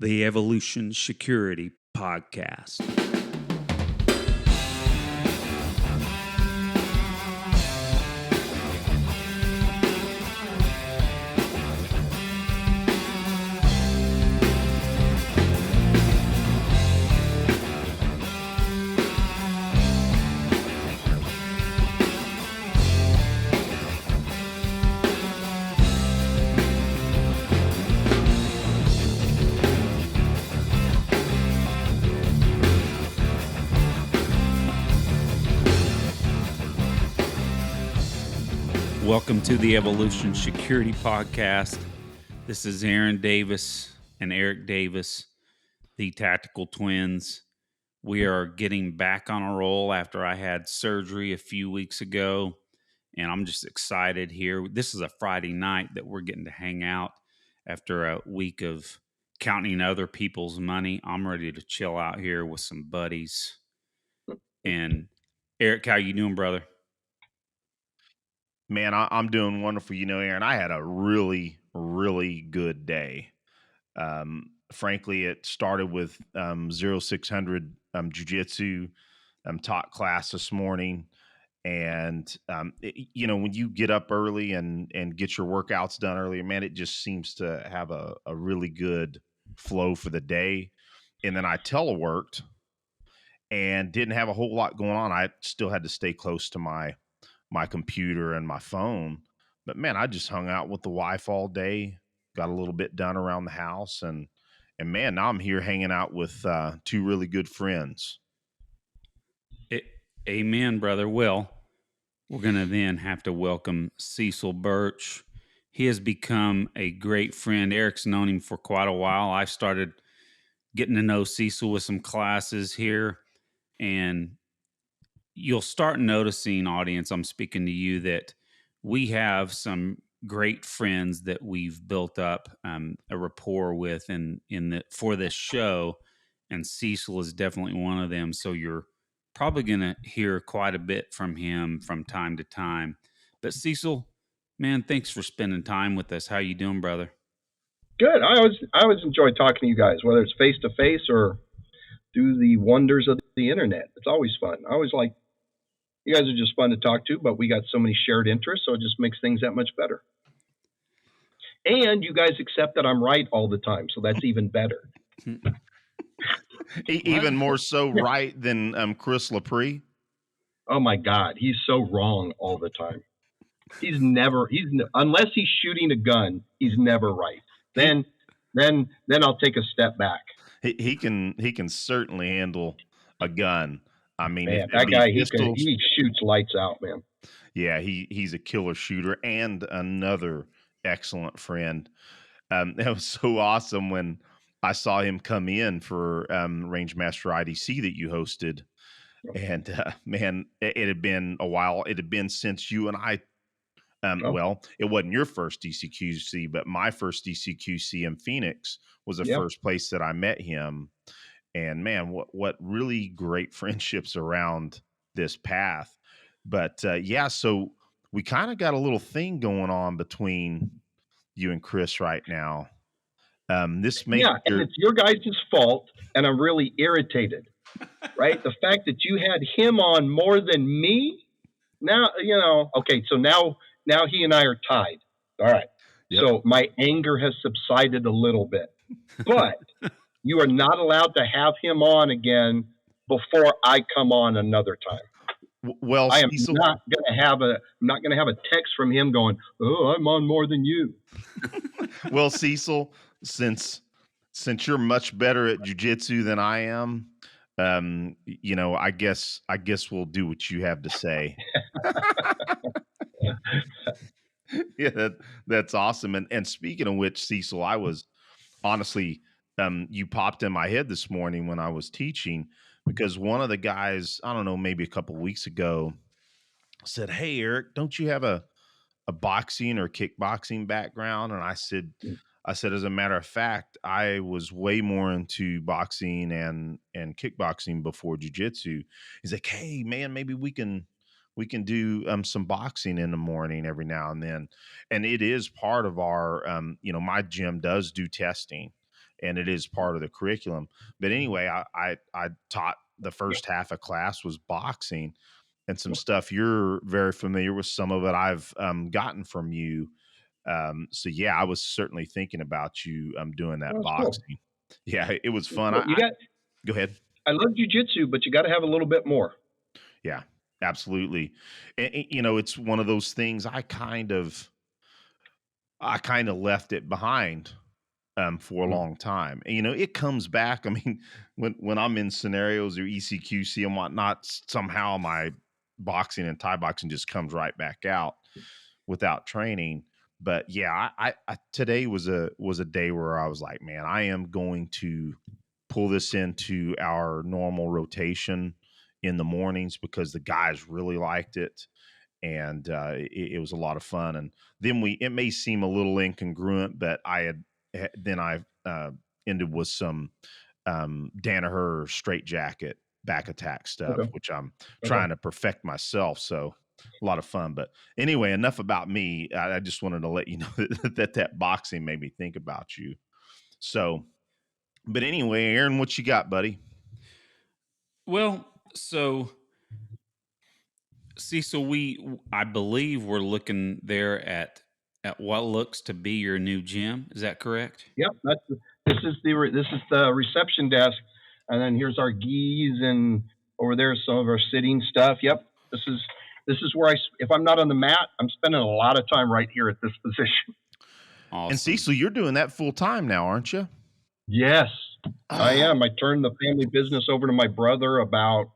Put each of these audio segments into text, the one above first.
the Evolution Security Podcast. Welcome to the Evolution Security Podcast. This is Aaron Davis and Eric Davis, the Tactical Twins. We are getting back on a roll after I had surgery a few weeks ago, and I'm just excited here. This is a Friday night that we're getting to hang out after a week of counting other people's money. I'm ready to chill out here with some buddies. And Eric, how you doing, brother? Man, I'm doing wonderful. You know, Aaron, I had a really good day. Frankly, it started with 0600 JiuJitsu taught class this morning. And, when you get up early and get your workouts done earlier, man, it just seems to have a really good flow for the day. And then I teleworked and didn't have a whole lot going on. I still had to stay close to my computer and my phone, but man, I just hung out with the wife all day, got a little bit done around the house, and man, now I'm here hanging out with two really good friends. Amen, brother. Well, we're going to then have to welcome Cecil Burch. He has become a great friend. Eric's known him for quite a while. I started getting to know Cecil with some classes here, and you'll start noticing, audience, I'm speaking to you, that we have some great friends that we've built up a rapport with for this show, and Cecil is definitely one of them. So you're probably going to hear quite a bit from him from time to time. But Cecil, man, thanks for spending time with us. How you doing, brother? Good. I always enjoy talking to you guys, whether it's face to face or through the wonders of the internet. It's always fun. I always like, you guys are just fun to talk to, but we got so many shared interests, so it just makes things that much better. And you guys accept that I'm right all the time, so that's even better. Even more so right than Chris Lepre. Oh my God, he's so wrong all the time. Unless he's shooting a gun, he's never right. Then I'll take a step back. He can certainly handle a gun. I mean, man, that guy, he shoots lights out, man. Yeah, he's a killer shooter and another excellent friend. That was so awesome when I saw him come in for Range Master IDC that you hosted. And man, it had been a while. It had been since you and I, well, it wasn't your first DCQC, but my first DCQC in Phoenix was the first place that I met him. And man, what really great friendships around this path. But so we kind of got a little thing going on between you and Chris right now. And it's your guys' fault, and I'm really irritated. Right? The fact that you had him on more than me. Now, okay, so now he and I are tied. All right. Yep. So my anger has subsided a little bit. But you are not allowed to have him on again before I come on another time. Well, I am not going to have a text from him going, "Oh, I'm on more than you." Well, Cecil, since you're much better at jiu-jitsu than I am, I guess we'll do what you have to say. Yeah, that's awesome. And speaking of which, Cecil, I was honestly, you popped in my head this morning when I was teaching, because one of the guys, I don't know, maybe a couple of weeks ago, said, "Hey, Eric, don't you have a boxing or kickboxing background?" And I said, as a matter of fact, I was way more into boxing and kickboxing before jiu-jitsu. He's like, "Hey, man, maybe we can do some boxing in the morning every now and then." And it is part of our, my gym does do testing. and it is part of the curriculum. But anyway, I taught the first half of class was boxing, and some stuff you're very familiar with. Some of it I've gotten from you. So yeah, I was certainly thinking about you doing that That's cool. boxing. Yeah, it was fun. Cool. Go ahead. I love jujitsu, but you got to have a little bit more. Yeah, absolutely. And, you know, it's one of those things I kind of left it behind for a long time. And, you know, it comes back. I mean, when I'm in scenarios or ECQC and whatnot, somehow my boxing and Thai boxing just comes right back out without training. But yeah, I today was a day where I was like, man, I am going to pull this into our normal rotation in the mornings because the guys really liked it, and it was a lot of fun. And then it may seem a little incongruent, but I ended with some Danaher straight jacket back attack stuff, Okay. which I'm trying to perfect myself. So a lot of fun. But anyway, enough about me. I just wanted to let you know that boxing made me think about you. So, but anyway, Aaron, what you got, buddy? Well, so Cecil, I believe we're looking there at what looks to be your new gym. Is that correct? Yep. This is the reception desk, and then here's our gis, and over there is some of our sitting stuff. Yep. This is where if I'm not on the mat, I'm spending a lot of time right here at this position. Awesome. And Cecil, you're doing that full time now, aren't you? Yes, I am. I turned the family business over to my brother about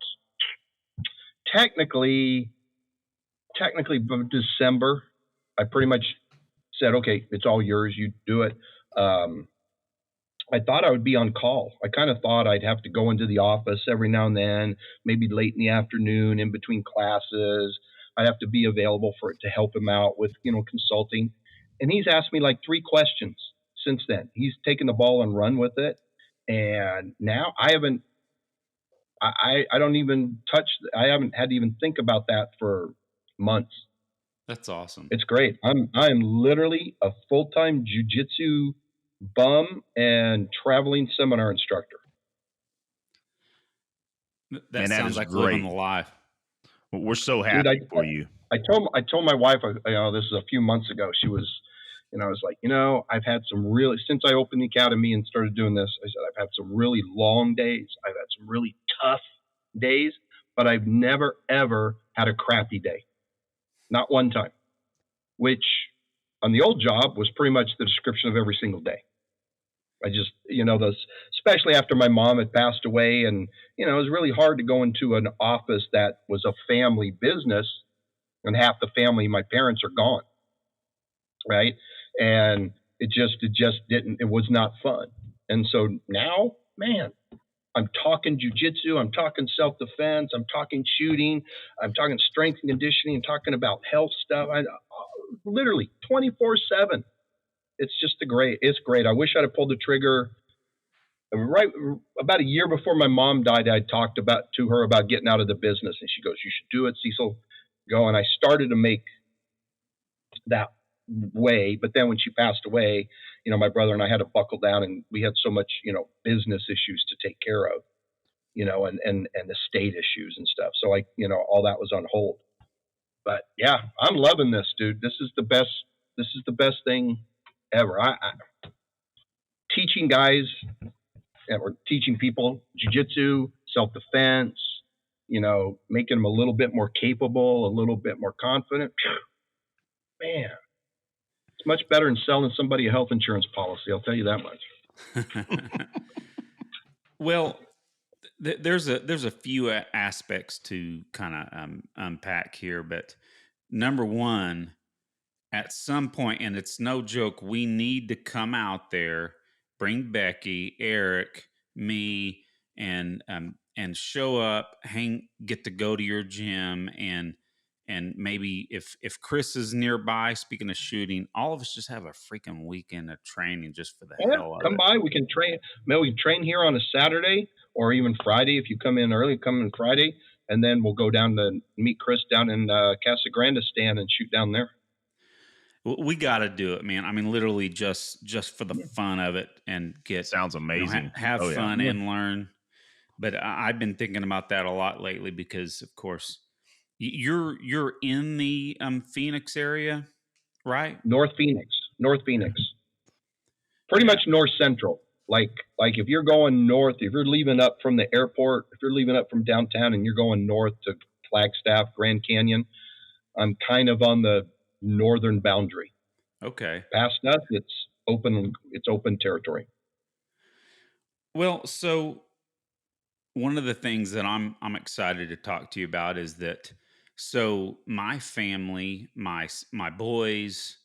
technically December. I pretty much said, okay, it's all yours. You do it. I thought I would be on call. I kind of thought I'd have to go into the office every now and then, maybe late in the afternoon in between classes. I'd have to be available for it to help him out with, consulting. And he's asked me like 3 questions since then. He's taken the ball and run with it. And now I haven't had to even think about that for months. That's awesome. It's great. I'm literally a full-time jiu-jitsu bum and traveling seminar instructor. That sounds like great. Living the life. Well, we're so happy for you. I told my wife, this is a few months ago. She was, I was like, I've had some really, since I opened the academy and started doing this, I said, I've had some really long days. I've had some really tough days, but I've never, ever had a crappy day. Not one time, which on the old job was pretty much the description of every single day. I just, especially after my mom had passed away, and, it was really hard to go into an office that was a family business and half the family, my parents, are gone. Right. And it was not fun. And so now, man, I'm talking jujitsu, I'm talking self-defense, I'm talking shooting, I'm talking strength and conditioning, I'm talking about health stuff. Literally 24/7. It's great. I wish I'd have pulled the trigger right about a year before my mom died. I talked to her about getting out of the business, and she goes, "You should do it, Cecil. Go." And I started to make that way, but then when she passed away, my brother and I had to buckle down, and we had so much, business issues to take care of, and the state issues and stuff. So all that was on hold. But yeah, I'm loving this, dude. This is the best thing ever. I teaching guys or teaching people jiu-jitsu, self-defense, making them a little bit more capable, a little bit more confident. Man, it's much better than selling somebody a health insurance policy. I'll tell you that much. Well, there's a few aspects to kind of unpack here, but number one, at some point, and it's no joke, we need to come out there, bring Becky, Eric, me, and show up, get to go to your gym, and maybe if Chris is nearby, speaking of shooting, all of us just have a freaking weekend of training just for the hell of it. Come by, we can train. We can train here on a Saturday or even Friday. If you come in early, come in Friday, and then we'll go down to meet Chris down in Casa Grande stand and shoot down there. We got to do it, man. I mean, literally just for the Yeah. fun of it and get, Sounds amazing. have Oh yeah. fun Yeah. and learn. But I've been thinking about that a lot lately because, of course, you're in the Phoenix area, right? North Phoenix, pretty Yeah. much north central. Like if you're going north, if you're leaving up from the airport, if you're leaving up from downtown and you're going north to Flagstaff, Grand Canyon, I'm kind of on the northern boundary. Okay. Past us, it's open. It's open territory. Well, so one of the things that I'm excited to talk to you about is that so my family, my boys,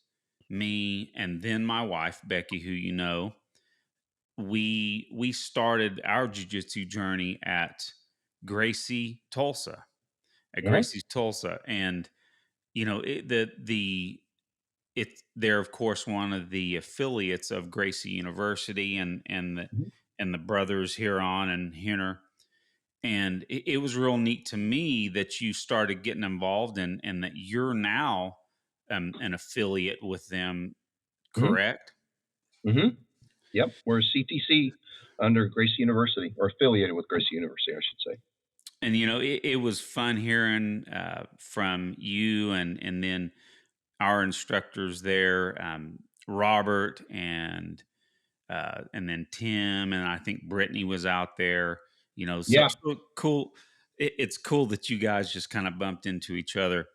me, and then my wife Becky, who you know, we started our jujitsu journey at Gracie Tulsa, at Yeah. Gracie's Tulsa, and you know they're of course one of the affiliates of Gracie University Mhm. and the brothers Huron and Henner. And it was real neat to me that you started getting involved and that you're now an affiliate with them, Mm-hmm. correct? Mm-hmm. Yep. We're a CTC under Gracie University, or affiliated with Gracie University, I should say. And you know, it was fun hearing from you and then our instructors there, Robert and then Tim, and I think Brittany was out there. You know, Yeah. so cool. It's cool that you guys just kind of bumped into each other.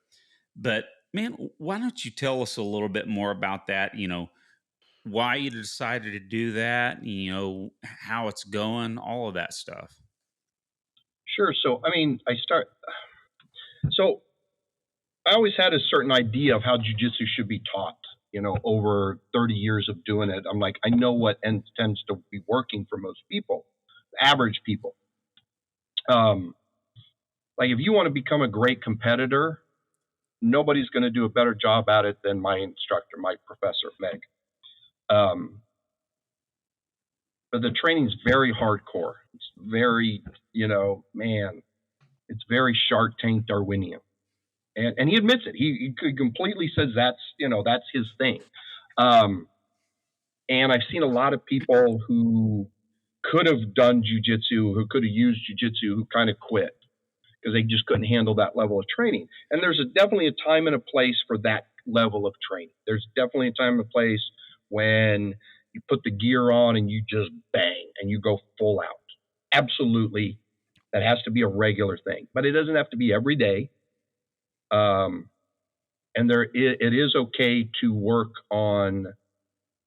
But man, why don't you tell us a little bit more about that? You know, why you decided to do that? You know, how it's going, all of that stuff. Sure. So, I mean, so I always had a certain idea of how jujitsu should be taught. Over 30 years of doing it, I'm like, I know what tends to be working for most people, average people. Like if you want to become a great competitor, nobody's going to do a better job at it than my instructor, my professor, Meg. Um, but the training's very hardcore. It's very, man, it's very Shark Tank Darwinian. And he admits it. He completely says that's his thing. And I've seen a lot of people who could have done jujitsu, who could have used jujitsu, who kind of quit because they just couldn't handle that level of training. And there's definitely a time and a place for that level of training. There's definitely a time and a place when you put the gear on and you just bang and you go full out. Absolutely, that has to be a regular thing, but it doesn't have to be every day. And it is okay to work on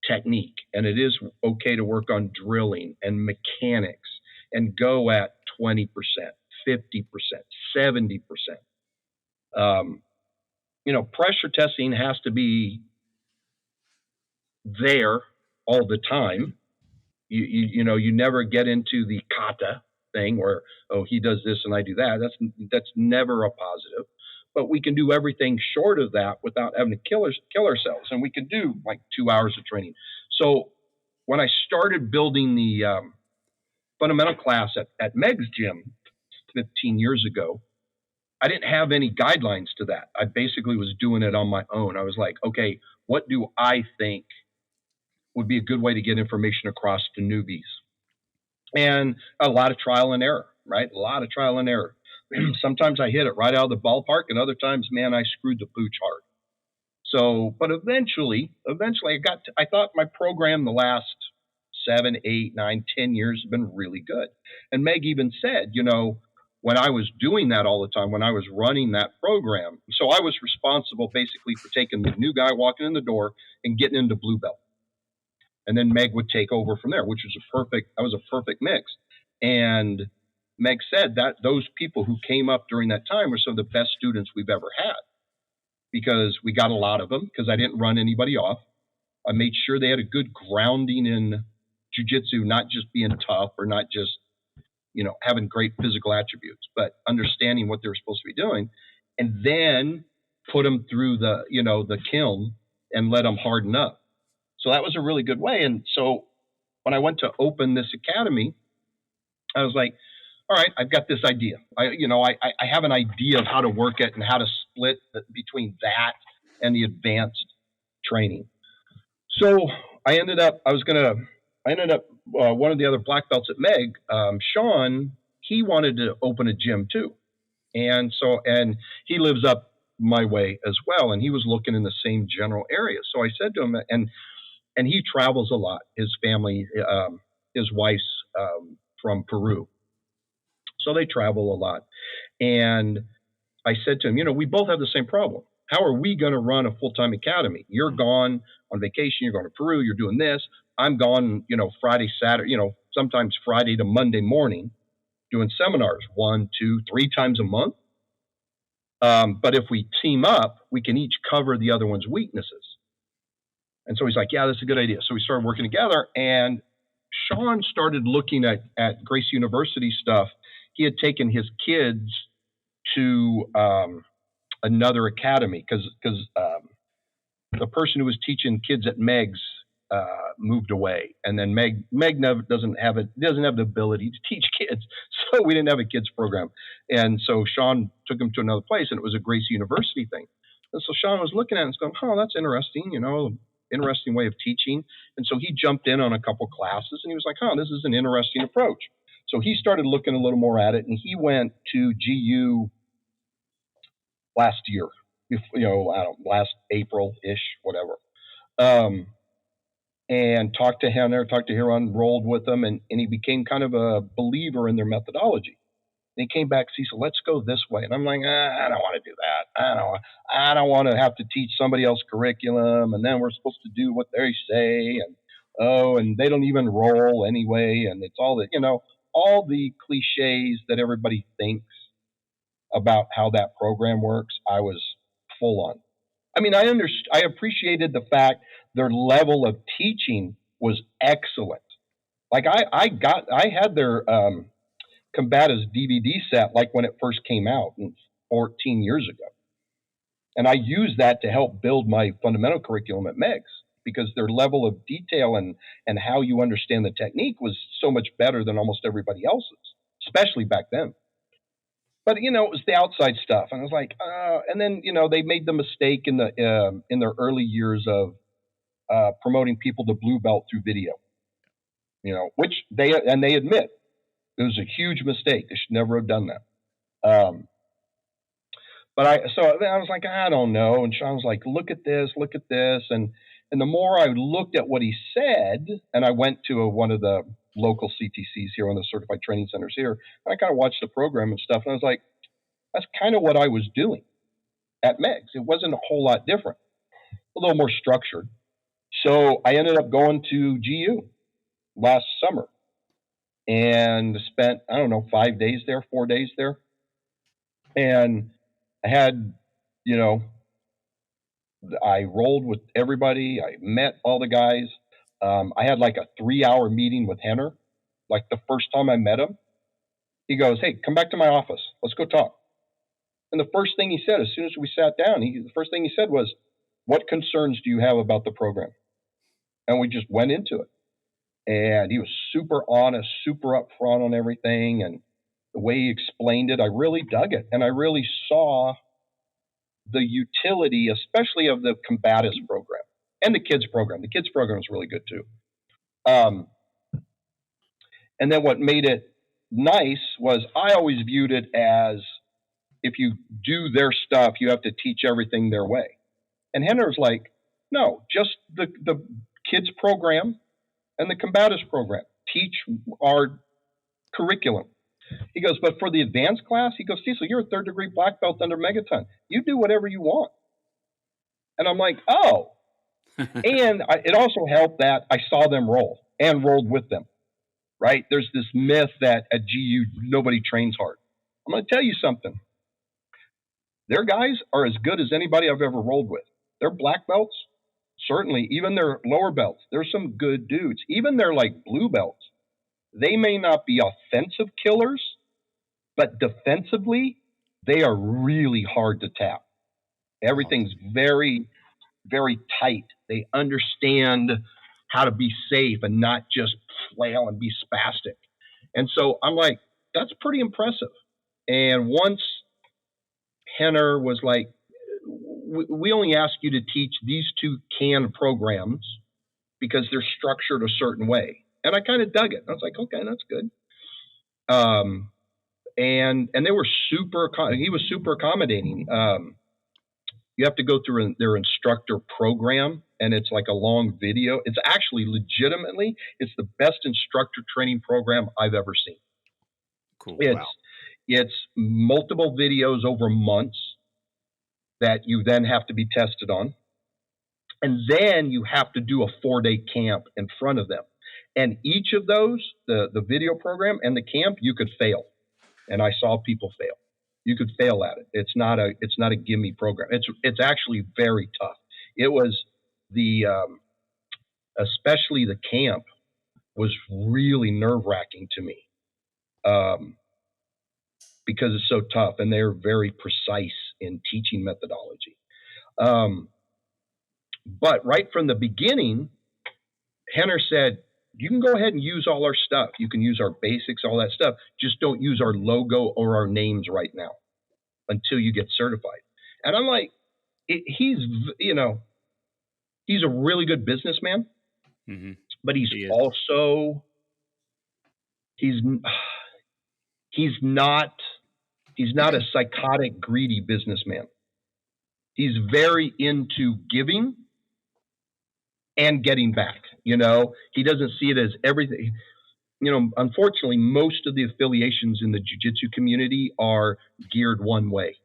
technique, and it is okay to work on drilling and mechanics and go at 20%, 50%, 70%. Pressure testing has to be there all the time. You never get into the kata thing where, oh, he does this and I do that. That's never a positive. But we can do everything short of that without having to kill ourselves. And we can do like 2 hours of training. So when I started building the fundamental class at Meg's gym 15 years ago, I didn't have any guidelines to that. I basically was doing it on my own. I was like, okay, what do I think would be a good way to get information across to newbies? And a lot of trial and error, right? A lot of trial and error. Sometimes I hit it right out of the ballpark, and other times, man, I screwed the pooch hard. So, but eventually, I thought my program the last 7, 8, 9, 10 years has been really good. And Meg even said, when I was doing that all the time, when I was running that program, so I was responsible basically for taking the new guy walking in the door and getting into blue belt. And then Meg would take over from there, which was a perfect mix. And Meg said that those people who came up during that time were some of the best students we've ever had, because we got a lot of them, because I didn't run anybody off. I made sure they had a good grounding in jiu-jitsu, not just being tough or not just, having great physical attributes, but understanding what they were supposed to be doing, and then put them through the kiln and let them harden up. So that was a really good way. And so when I went to open this academy, I was like, all right, I've got this idea. I have an idea of how to work it and how to split between that and the advanced training. So I ended up, one of the other black belts at Meg, Sean, he wanted to open a gym too. And he lives up my way as well. And he was looking in the same general area. So I said to him, and he travels a lot. His family, his wife's from Peru. So they travel a lot. And I said to him, we both have the same problem. How are we going to run a full-time academy? You're gone on vacation. You're going to Peru. You're doing this. I'm gone, Friday, Saturday, sometimes Friday to Monday morning doing seminars 1, 2, 3 times a month. But if we team up, we can each cover the other one's weaknesses. And so he's like, yeah, that's a good idea. So we started working together, and Sean started looking at Gracie University stuff. He had taken his kids to another academy because the person who was teaching kids at Meg's moved away, and then Meg doesn't have the ability to teach kids, so we didn't have a kids program, and so Sean took him to another place, and it was a Gracie University thing. And so Sean was looking at it and going, "Oh, that's interesting, interesting way of teaching." And so he jumped in on a couple classes, and he was like, "Oh, this is an interesting approach." So he started looking a little more at it, and he went to GU last year, last April-ish, whatever. And talked to Huron, rolled with them, and he became kind of a believer in their methodology. And he came back, Cecil, let's go this way. And I'm like, I don't want to do that. I don't want to have to teach somebody else's curriculum, and then we're supposed to do what they say, and they don't even roll anyway, and it's all all the cliches that everybody thinks about how that program works. I was full on. I mean, I appreciated the fact their level of teaching was excellent. Like I had their Combatives DVD set like when it first came out 14 years ago. And I used that to help build my fundamental curriculum at Meg's, because their level of detail and how you understand the technique was so much better than almost everybody else's, especially back then. But it was the outside stuff, and I was like, and then they made the mistake in their early years of promoting people to blue belt through video, which they admit it was a huge mistake. They should never have done that. But I was like, I don't know, and Sean was like, look at this, and the more I looked at what he said, and I went to one of the local CTCs here, one of the certified training centers here, and I kind of watched the program and stuff, and I was like, that's kind of what I was doing at Meg's. It wasn't a whole lot different, a little more structured. So I ended up going to GU last summer and spent, 4 days there. And I had, I rolled with everybody. I met all the guys. I had like a 3-hour meeting with Henner. Like the first time I met him, he goes, "Hey, come back to my office. Let's go talk." And the first thing he said, as soon as we sat down, the first thing he said was, "What concerns do you have about the program?" And we just went into it. And he was super honest, super upfront on everything. And the way he explained it, I really dug it. And I really saw the utility, especially of the Combatives program and the kids program. The kids program is really good too. And then what made it nice was I always viewed it as, if you do their stuff, you have to teach everything their way. And Henner's like, no, just the kids program and the Combatives program. Teach our curriculum. He goes, but for the advanced class, he goes, Cecil, you're a 3rd degree black belt under Megaton. You do whatever you want. And I'm like, oh. And it also helped that I saw them roll and rolled with them, right? There's this myth that at GU, nobody trains hard. I'm going to tell you something. Their guys are as good as anybody I've ever rolled with. Their black belts, certainly, even their lower belts, there's some good dudes. Even their like blue belts, they may not be offensive killers, but defensively, they are really hard to tap. Everything's very, very tight. They understand how to be safe and not just flail and be spastic. And so I'm like, that's pretty impressive. And once Henner was like, we only ask you to teach these 2 canned programs because they're structured a certain way. And I kind of dug it. I was like, okay, that's good. And they were he was super accommodating. You have to go through their instructor program, and it's like a long video. It's actually legitimately, it's the best instructor training program I've ever seen. Cool. It's multiple videos over months that you then have to be tested on. And then you have to do a 4-day camp in front of them. And each of those, the video program and the camp, you could fail. And I saw people fail. You could fail at it. It's not a gimme program. It's actually very tough. It was especially the camp was really nerve-wracking to me. Because it's so tough and they're very precise in teaching methodology. But right from the beginning, Henner said, you can go ahead and use all our stuff. You can use our basics, all that stuff. Just don't use our logo or our names right now until you get certified. And I'm like, he's a really good businessman, but he's not a psychotic, greedy businessman. He's very into giving and getting back. He doesn't see it as everything. Unfortunately, most of the affiliations in the jiu-jitsu community are geared one way,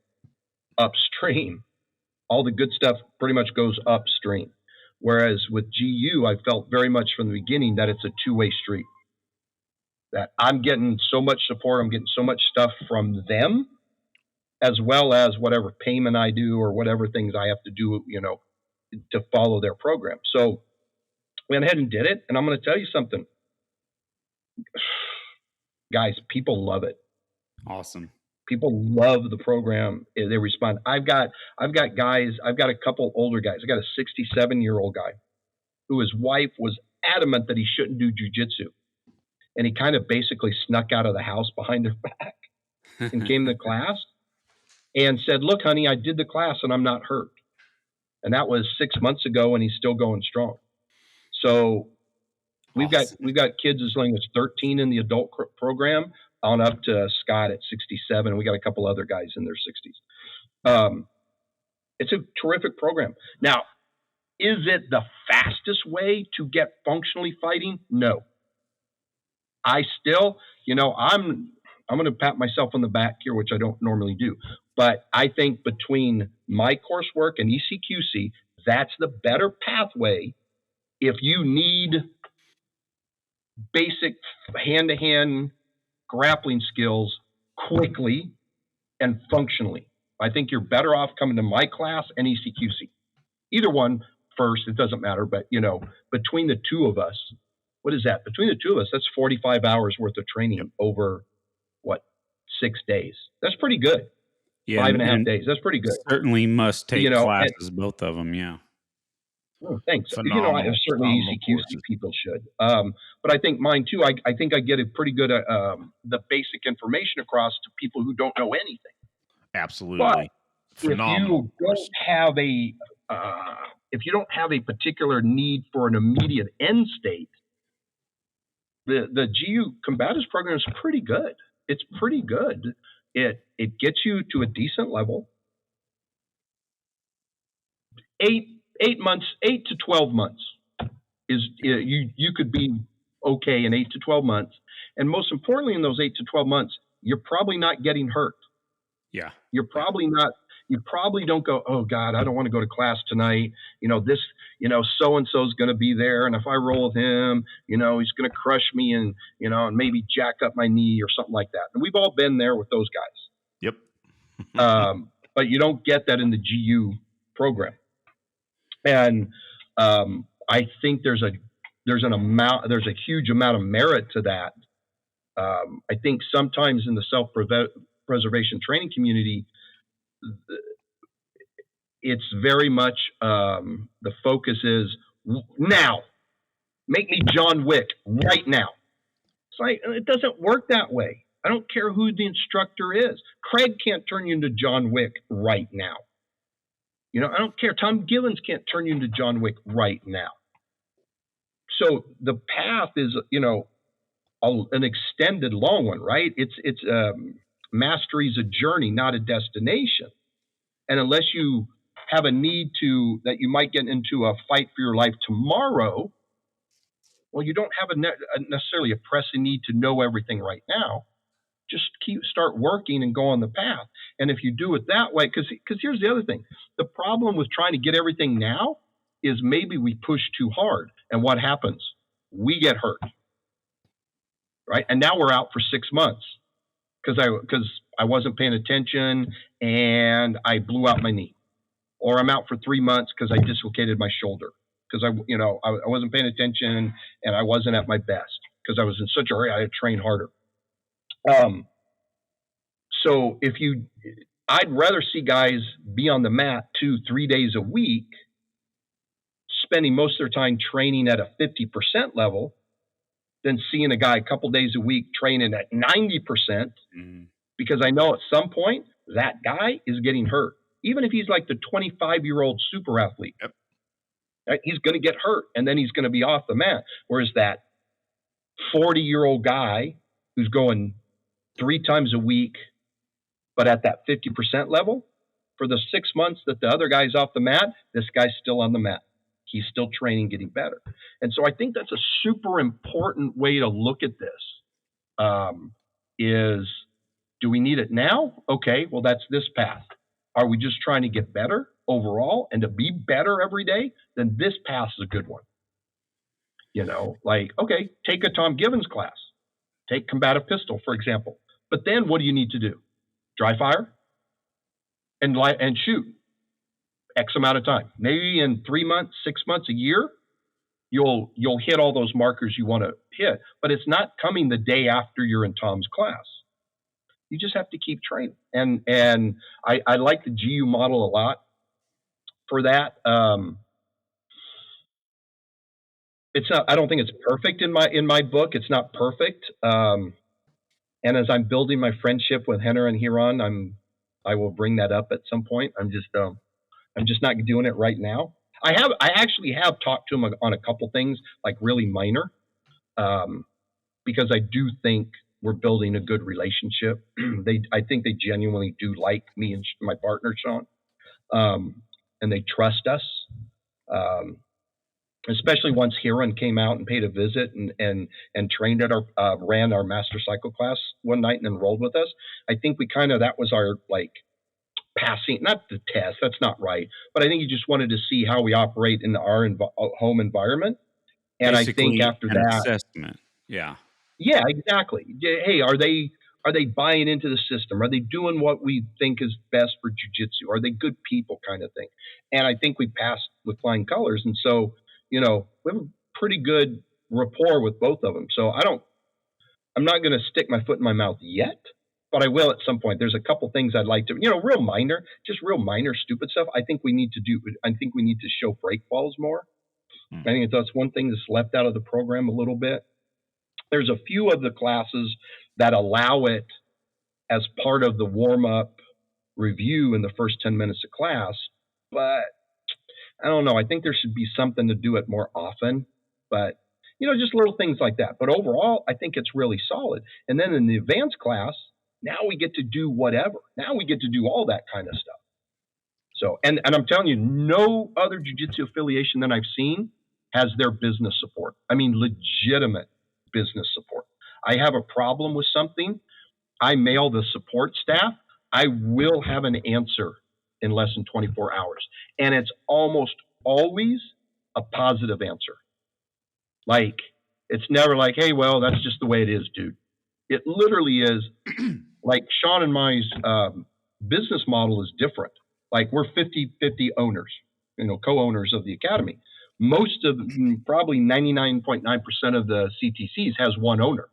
upstream. All the good stuff pretty much goes upstream. Whereas with GU, I felt very much from the beginning that it's a two-way street. That I'm getting so much support, I'm getting so much stuff from them, as well as whatever payment I do or whatever things I have to do, to follow their program. So we went ahead and did it. And I'm going to tell you something. Guys, people love it. Awesome. People love the program. They respond. I've got guys, I've got a couple older guys. I got a 67-year-old guy who his wife was adamant that he shouldn't do jujitsu. And he kind of basically snuck out of the house behind her back and came to class and said, look, honey, I did the class and I'm not hurt. And that was 6 months ago and he's still going strong. So we've got kids as young as 13 in the adult program on up to Scott at 67. We got a couple other guys in their 60s. It's a terrific program. Now, is it the fastest way to get functionally fighting? No. I still, I'm going to pat myself on the back here, which I don't normally do. But I think between my coursework and ECQC, that's the better pathway if you need basic hand-to-hand grappling skills quickly and functionally. I think you're better off coming to my class and ECQC. Either one first, it doesn't matter. But, between the two of us, what is that? Between the two of us, that's 45 hours worth of training over, 6 days. That's pretty good. Yeah, 5.5 days. That's pretty good. Certainly must take classes, both of them, yeah. Oh, thanks. Certainly ECQC people should. But I think mine too, I think I get a pretty good the basic information across to people who don't know anything. Absolutely. But phenomenal. If you don't have a particular need for an immediate end state, the GU Combatives program is pretty good. It's pretty good. It gets you to a decent level. 8 to 12 months is you could be okay in 8 to 12 months. And most importantly, in those 8 to 12 months, you're probably not getting hurt. Yeah. You're probably not. You probably don't go, oh God, I don't want to go to class tonight. So-and-so is going to be there. And if I roll with him, he's going to crush me and maybe jack up my knee or something like that. And we've all been there with those guys. Yep. But you don't get that in the GU program. And I think there's a huge amount of merit to that. I think sometimes in the self-preservation training community, it's very much the focus is now. Make me John Wick right now. It's like it doesn't work that way. I don't care who the instructor is. Craig can't turn you into John Wick right now. I don't care. Tom Givens can't turn you into John Wick right now. So the path is, an extended long one, right? It's mastery is a journey, not a destination. And unless you have a need that you might get into a fight for your life tomorrow, well, you don't have necessarily a pressing need to know everything right now. Just start working and go on the path. And if you do it that way, because here's the other thing. The problem with trying to get everything now is maybe we push too hard. And what happens? We get hurt. Right? And now we're out for 6 months because I wasn't paying attention and I blew out my knee. Or I'm out for 3 months because I dislocated my shoulder because I wasn't paying attention and I wasn't at my best because I was in such a hurry. I had to train harder. So I'd rather see guys be on the mat 2-3 days a week, spending most of their time training at a 50% level, than seeing a guy a couple days a week training at 90%, because I know at some point that guy is getting hurt. Even if he's like the 25-year-old super athlete, right? He's going to get hurt and then he's going to be off the mat. Whereas that 40-year-old guy who's going 3 times a week, but at that 50% level, for the 6 months that the other guy's off the mat, this guy's still on the mat. He's still training, getting better. And so I think that's a super important way to look at this. Is, do we need it now? Okay, well, that's this path. Are we just trying to get better overall and to be better every day? Then this path is a good one. Okay, take a Tom Givens class. Take combative pistol, for example. But then what do you need to do? Dry fire and shoot X amount of time. Maybe in 3 months, 6 months, a year, you'll hit all those markers you want to hit. But it's not coming the day after you're in Tom's class. You just have to keep training. And I like the GU model a lot for that. It's not. I don't think it's perfect in my book. It's not perfect. And as I'm building my friendship with Henner and Huron, I will bring that up at some point. I'm just not doing it right now. I actually have talked to him on a couple things, like really minor, because I do think we're building a good relationship. I think they genuinely do like me and my partner, Sean, and they trust us. Especially once Huron came out and paid a visit and trained at ran our master cycle class one night and enrolled with us. I think that was our passing, not the test, that's not right, but I think he just wanted to see how we operate in our home environment. And basically, I think after that, assessment. Yeah, exactly. Hey, are they buying into the system? Are they doing what we think is best for jiu-jitsu? Are they good people, kind of thing? And I think we passed with flying colors. And so, we have a pretty good rapport with both of them. So I'm not going to stick my foot in my mouth yet, but I will at some point. There's a couple things I'd like to, real minor stupid stuff. I think we need to show break balls more. I think that's one thing that's left out of the program a little bit. There's a few of the classes that allow it as part of the warm-up review in the first 10 minutes of class, but I don't know. I think there should be something to do it more often, but just little things like that. But overall, I think it's really solid. And then in the advanced class, now we get to do whatever. Now we get to do all that kind of stuff. So, and I'm telling you, no other jiu-jitsu affiliation that I've seen has their business support. I mean, legitimate business support. I have a problem with something, I mail the support staff, I will have an answer in less than 24 hours. And it's almost always a positive answer. It's never like, hey, well, that's just the way it is, dude. It literally is like Sean and my business model is different. Like we're 50-50 owners, co-owners of the academy. Most of, probably 99.9% of the CTCs has one owner.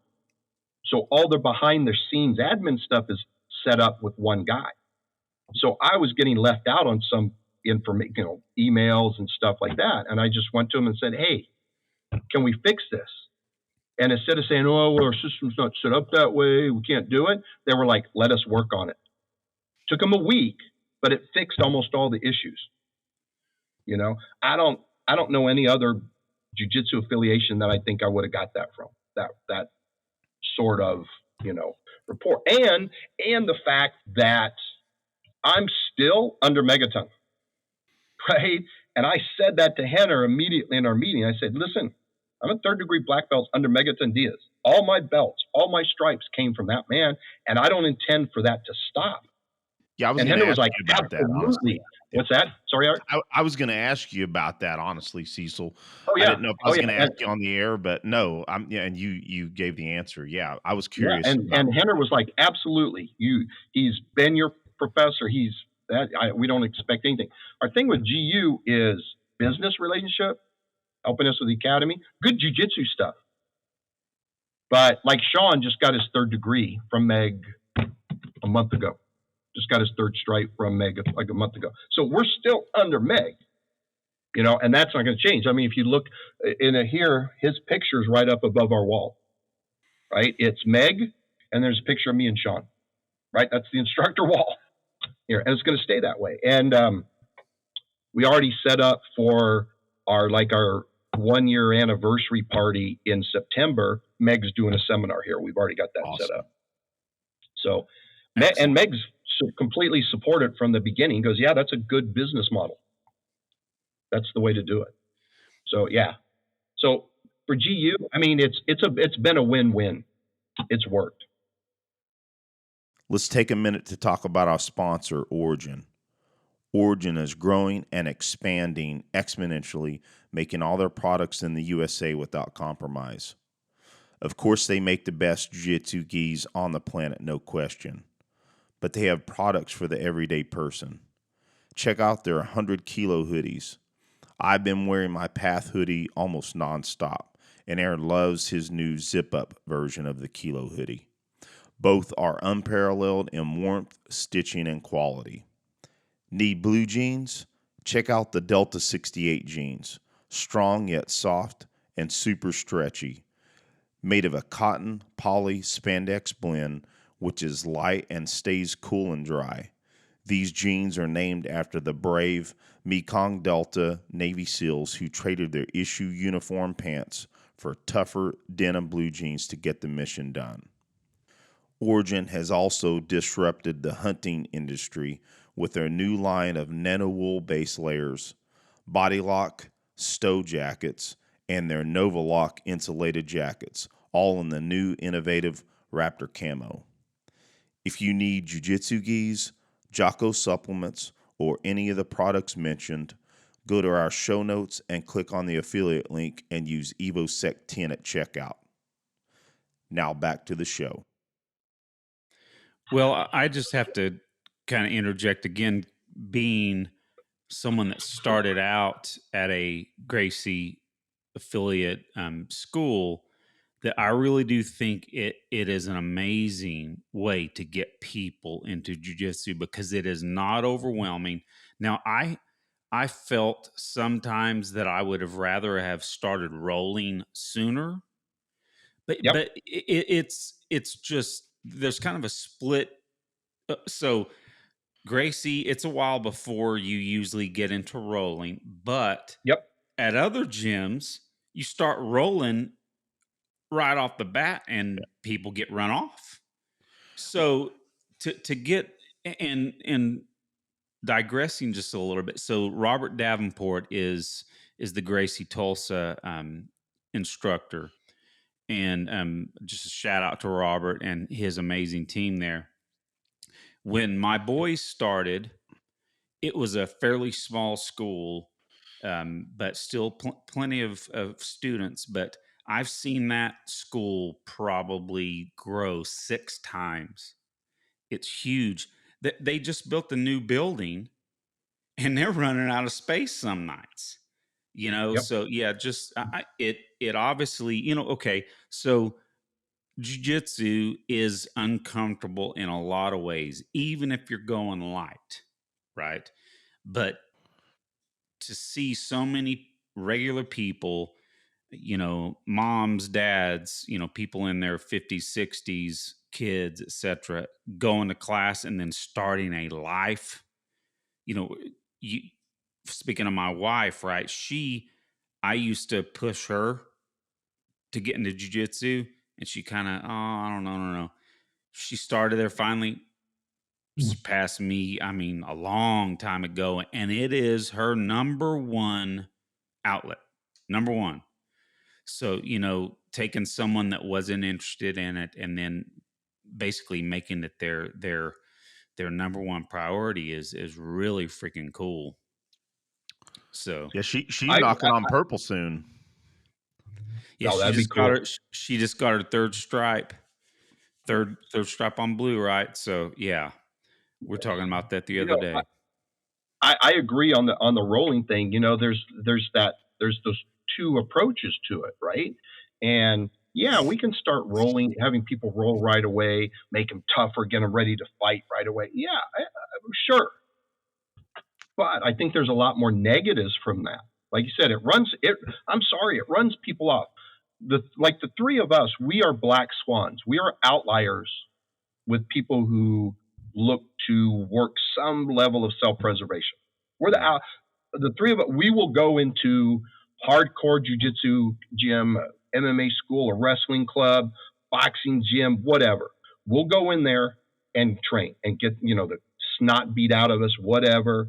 So all the behind the scenes admin stuff is set up with one guy. So I was getting left out on some information, emails and stuff like that. And I just went to him and said, hey, can we fix this? And instead of saying, oh, well, our system's not set up that way, we can't do it, they were like, let us work on it. Took them a week, but it fixed almost all the issues. I don't know any other jiu-jitsu affiliation that I think I would have got that from. That sort of, rapport. And the fact that I'm still under megaton, right? And I said that to Henner immediately in our meeting. I said, listen, I'm a third degree black belt under Megaton Diaz. All my belts, all my stripes came from that man, and I don't intend for that to stop. Yeah, I was And going to Henner was ask like, you about that, honestly. absolutely. What's that? Sorry, Art? I was going to ask you about that, honestly, Cecil. Oh, I yeah. didn't know if I was going to And, ask you on the air, but no, and you gave the answer. Yeah, I was yeah, curious. and Henner was like, absolutely. He's been your professor. We don't expect anything. Our thing with GU is business relationship, helping us with the academy, good jujitsu stuff. But like Sean just got his third degree from Meg a month ago. Just got his third stripe from Meg like a month ago. So we're still under Meg, and that's not going to change. I mean, if you look in here, his picture's right up above our wall, right? It's Meg, and there's a picture of me and Sean, right? That's the instructor wall here, and it's going to stay that way. And we already set up for our 1-year anniversary party in September. Meg's doing a seminar here. We've already got that Awesome. set up. So, and Meg's completely supported from the beginning. Goes, yeah, that's a good business model. That's the way to do it. So, yeah. So for GU, I mean, it's been a win-win. It's worked. Let's take a minute to talk about our sponsor, Origin. Origin is growing and expanding exponentially, making all their products in the USA without compromise. Of course, they make the best jiu-jitsu gis on the planet, no question. But they have products for the everyday person. Check out their 100-kilo hoodies. I've been wearing my Path hoodie almost nonstop, and Aaron loves his new zip-up version of the kilo hoodie. Both are unparalleled in warmth, stitching, and quality. Need blue jeans? Check out the Delta 68 jeans. Strong yet soft and super stretchy. Made of a cotton, poly, spandex blend, which is light and stays cool and dry. These jeans are named after the brave Mekong Delta Navy SEALs who traded their issue uniform pants for tougher denim blue jeans to get the mission done. Origin has also disrupted the hunting industry with their new line of nano-wool base layers, body lock, stow jackets, and their Nova Lock insulated jackets, all in the new innovative Raptor camo. If you need jiu-jitsu gis, Jocko supplements, or any of the products mentioned, go to our show notes and click on the affiliate link and use EvoSec10 at checkout. Now back to the show. Well, I just have to kind of interject again, being someone that started out at a Gracie affiliate school, that I really do think it is an amazing way to get people into jiu-jitsu because it is not overwhelming. Now, I felt sometimes that I would have rather have started rolling sooner, but Yep. but it's just there's kind of a split. So Gracie, it's a while before you usually get into rolling, but Yep. at other gyms, you start rolling right off the bat and people get run off. So to get and digressing just a little bit. So Robert Davenport is the Gracie Tulsa instructor, and just a shout out to Robert and his amazing team there. When my boys started, it was a fairly small school, but still plenty of students. But I've seen that school probably grow 6 times. It's huge. They just built a new building, and they're running out of space some nights. Yep. So yeah, just it obviously, okay. So jiu-jitsu is uncomfortable in a lot of ways, even if you're going light, right? But to see so many regular people, moms, dads, people in their 50s, 60s, kids, etc., going to class and then starting a life, you speaking of my wife, right? I used to push her to get into jujitsu, and she kind of, oh, I don't know. She started there finally, surpassed me. I mean, a long time ago, and it is her number one outlet. Number one. So, taking someone that wasn't interested in it and then basically making it their number one priority is really freaking cool. So Yeah, she's I, knocking on purple soon. yeah, that'd be cool. She just got her third stripe on blue, right? So yeah, we're talking about that the other day. I agree on the rolling thing. There's those two approaches to it, right? And yeah, we can start rolling, having people roll right away, make them tougher, get them ready to fight right away. Yeah, sure. But I think there's a lot more negatives from that. Like you said, I'm sorry, it runs people off. Like the three of us, we are black swans. We are outliers with people who look to work some level of self-preservation. We're the three of us. We will go into hardcore jiu-jitsu gym, MMA school, a wrestling club, boxing gym, whatever. We'll go in there and train and get the snot beat out of us, whatever.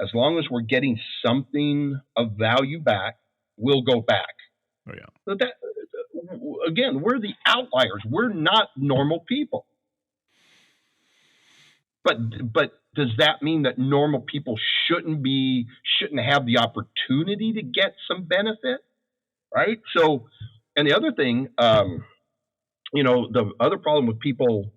As long as we're getting something of value back, we'll go back. Oh yeah. So again, we're the outliers. We're not normal people. But does that mean that normal people shouldn't have the opportunity to get some benefit, right? So, and the other thing, the other problem with people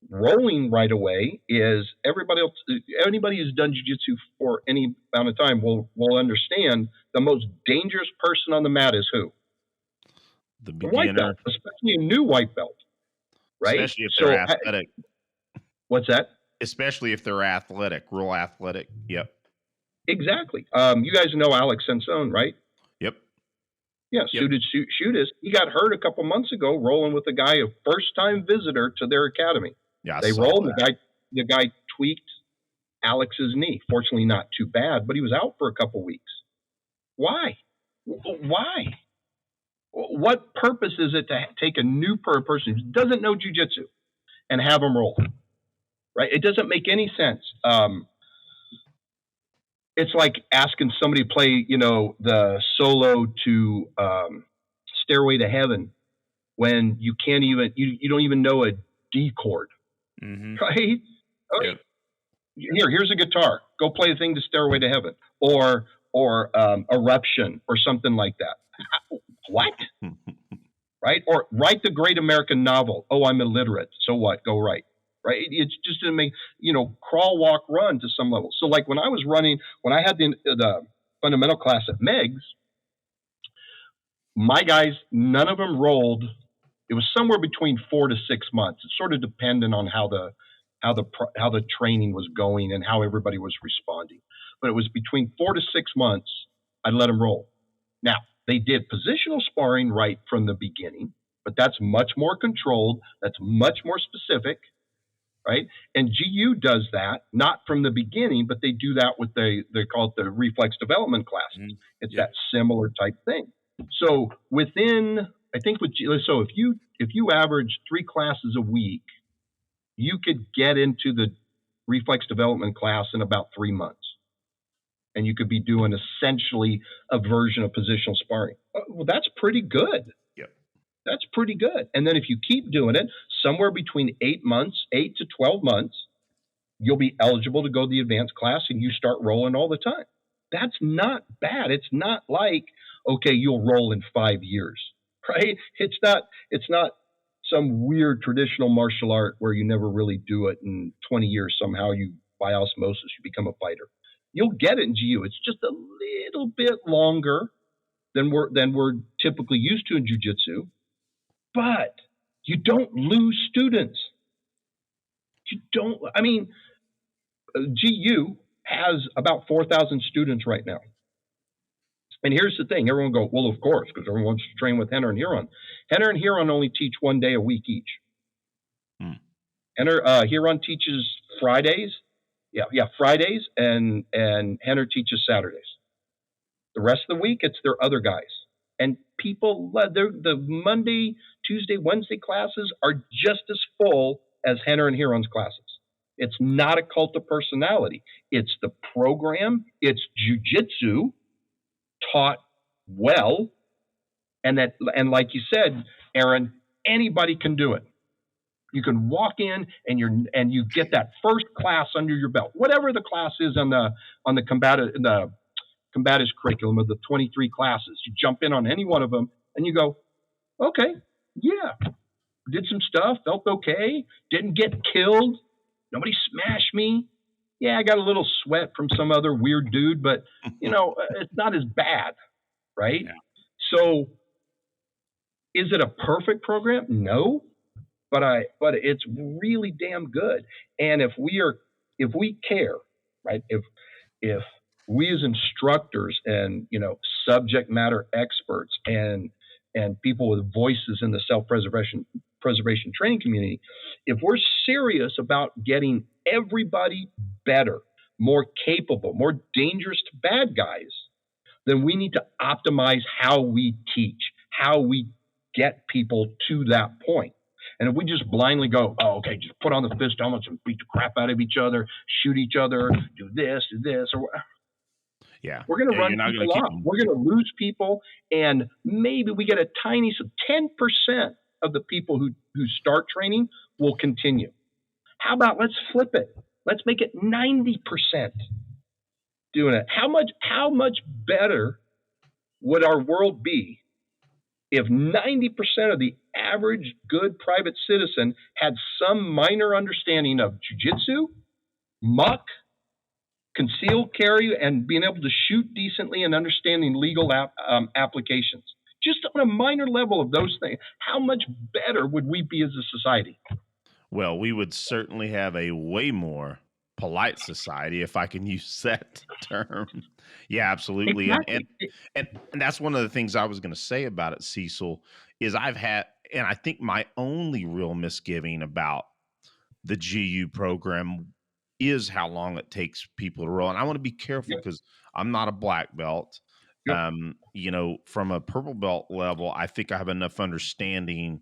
rolling right away is anybody who's done jiu-jitsu for any amount of time will understand the most dangerous person on the mat is who? The white belt, especially a new white belt, right? Especially if they're athletic. What's that? Especially if they're athletic, real athletic. Yep. Exactly. You guys know Alex Sansone, right? Yep. Yeah, Suited Shootist. He got hurt a couple months ago rolling with a guy, a first-time visitor to their academy. Yeah, they rolled. The guy tweaked Alex's knee. Fortunately, not too bad, but he was out for a couple weeks. Why? What purpose is it to take a new person who doesn't know jiu-jitsu and have him roll? Right? It doesn't make any sense. It's like asking somebody to play, the solo to Stairway to Heaven when you can't even, you don't even know a D chord, right? Okay. Yep. Here's a guitar. Go play the thing to Stairway to Heaven or Eruption or something like that. What? Right? Or write the great American novel. Oh, I'm illiterate. So what? Go write. Right? It's just to make, crawl, walk, run to some level. So like when I was running, when I had the fundamental class at Meg's, my guys, none of them rolled. It was somewhere between 4 to 6 months. It sort of depended on how the training was going and how everybody was responding. But it was between 4 to 6 months, I'd let them roll. Now, they did positional sparring right from the beginning, but that's much more controlled. That's much more specific. Right? And GU does that, not from the beginning, but they do that with they call it the reflex development classes. It's that similar type thing. So within, I think so if you average 3 classes a week, you could get into the reflex development class in about 3 months. And you could be doing essentially a version of positional sparring. Well, that's pretty good. That's pretty good. And then if you keep doing it, somewhere between 8 to 12 months, you'll be eligible to go to the advanced class and you start rolling all the time. That's not bad. It's not like, okay, you'll roll in 5 years, right? It's not some weird traditional martial art where you never really do it in 20 years. Somehow by osmosis, you become a fighter. You'll get it in GU. It's just a little bit longer than we're typically used to in jiu-jitsu. But you don't lose students. GU has about 4,000 students right now. And here's the thing. Everyone go, well, of course, because everyone wants to train with Henner and Huron. Henner and Huron only teach 1 day a week each. Huron teaches Fridays. Yeah, Fridays, and Henner teaches Saturdays. The rest of the week, it's their other guys. And people, the Monday, Tuesday, Wednesday classes are just as full as Henner and Huron's classes. It's not a cult of personality. It's the program. It's jujitsu taught well, and like you said, Aaron, anybody can do it. You can walk in and you get that first class under your belt, whatever the class is on the combatives curriculum of the 23 classes. You jump in on any one of them and you go, okay, yeah, did some stuff, felt okay, didn't get killed, nobody smashed me. Yeah, I got a little sweat from some other weird dude, but it's not as bad, right? Yeah. So, is it a perfect program? No, but it's really damn good. And if we care, right? If we as instructors and subject matter experts and people with voices in the self-preservation training community, if we're serious about getting everybody better, more capable, more dangerous to bad guys, then we need to optimize how we teach, how we get people to that point. And if we just blindly go, oh, okay, just put on the fist helmets and beat the crap out of each other, shoot each other, do this, or yeah, we're going to run people off. We're going to lose people, and maybe we get a tiny, so 10% of the people who start training will continue. How about let's flip it? Let's make it 90% doing it. How much better would our world be if 90% of the average good private citizen had some minor understanding of jiu-jitsu, muck, concealed carry, and being able to shoot decently and understanding legal applications? Just on a minor level of those things, how much better would we be as a society? Well, we would certainly have a way more polite society, if I can use that term. Yeah, absolutely. Exactly. And that's one of the things I was going to say about it, Cecil, is I've had, and I think my only real misgiving about the GU program is how long it takes people to roll. And I want to be careful because I'm not a black belt. Yep. From a purple belt level, I think I have enough understanding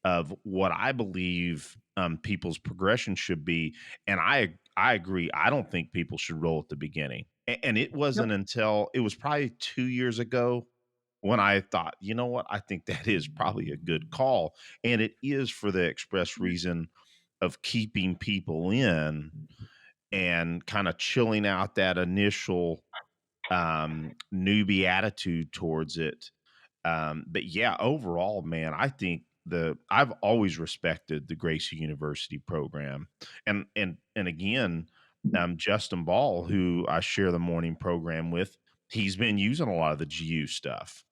of what I believe people's progression should be. And I agree. I don't think people should roll at the beginning. And it wasn't until it was probably 2 years ago when I thought, you know what, I think that is probably a good call. And it is for the express reason of keeping people in and kind of chilling out that initial newbie attitude towards it. But yeah, overall, man, I think I've always respected the Gracie University program, and again, Justin Ball, who I share the morning program with, he's been using a lot of the GU stuff.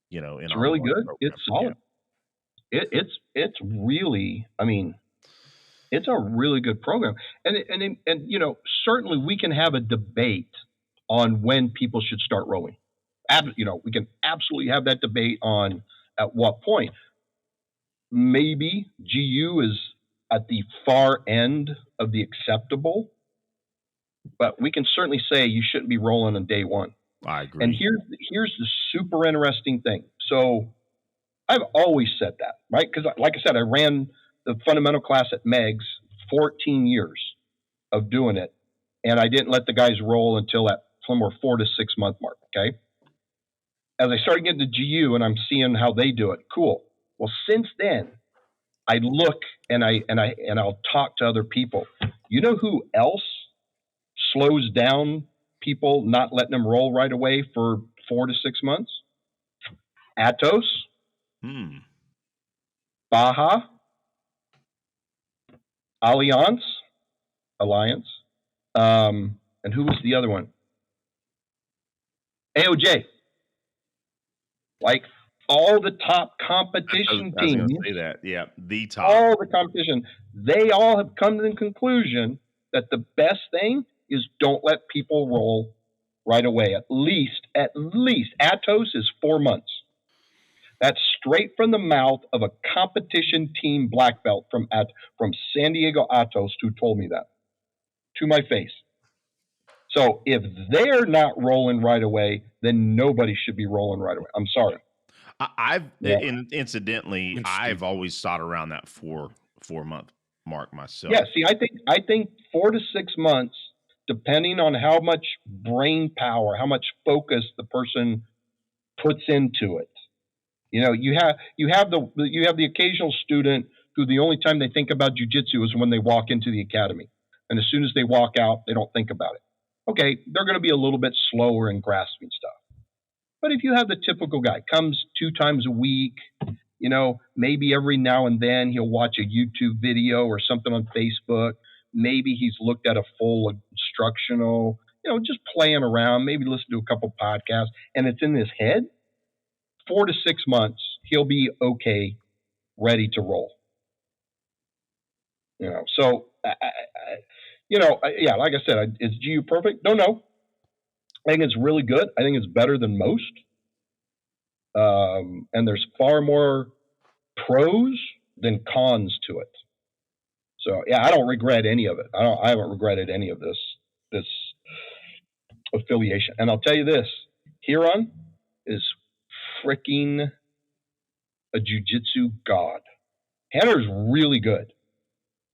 It's really good. Program. It's solid. Yeah. It's really, I mean, it's a really good program, and certainly we can have a debate on when people should start rowing. We can absolutely have that debate on at what point. Maybe GU is at the far end of the acceptable, but we can certainly say you shouldn't be rolling on day one. I agree. And here's the super interesting thing. So I've always said that, right? Because like I said, I ran the fundamental class at Meg's 14 years of doing it, and I didn't let the guys roll until that somewhere 4 to 6 month mark. Okay. As I started getting to GU and I'm seeing how they do it, cool. Well, since then, I look and I'll talk to other people. You know who else slows down people, not letting them roll right away for 4 to 6 months? Atos, Baja, Alliance, and who was the other one? AOJ. Like all the top competition teams. I was going to say that. Yeah, the top. All the competition. They all have come to the conclusion that the best thing is don't let people roll right away. At least Atos is 4 months. That's straight from the mouth of a competition team black belt from San Diego Atos, who told me that to my face. So if they're not rolling right away, then nobody should be rolling right away. I'm sorry. Incidentally, I've always sought around that 4-month mark myself. Yeah. See, I think 4 to 6 months, depending on how much brain power, how much focus the person puts into it. You know, you have the occasional student who the only time they think about jiu-jitsu is when they walk into the academy, and as soon as they walk out, they don't think about it. Okay, they're going to be a little bit slower in grasping stuff. But if you have the typical guy, comes 2 times a week, you know, maybe every now and then he'll watch a YouTube video or something on Facebook. Maybe he's looked at a full instructional, you know, just playing around, maybe listen to a couple podcasts, and it's in his head. 4 to 6 months, he'll be okay, ready to roll. You know, so yeah, like I said, is GU perfect? No. I think it's really good. I think it's better than most. And there's far more pros than cons to it. So yeah, I don't regret any of it. I haven't regretted any of this affiliation. And I'll tell you this, Huron is freaking a jiu-jitsu god. Henner's really good.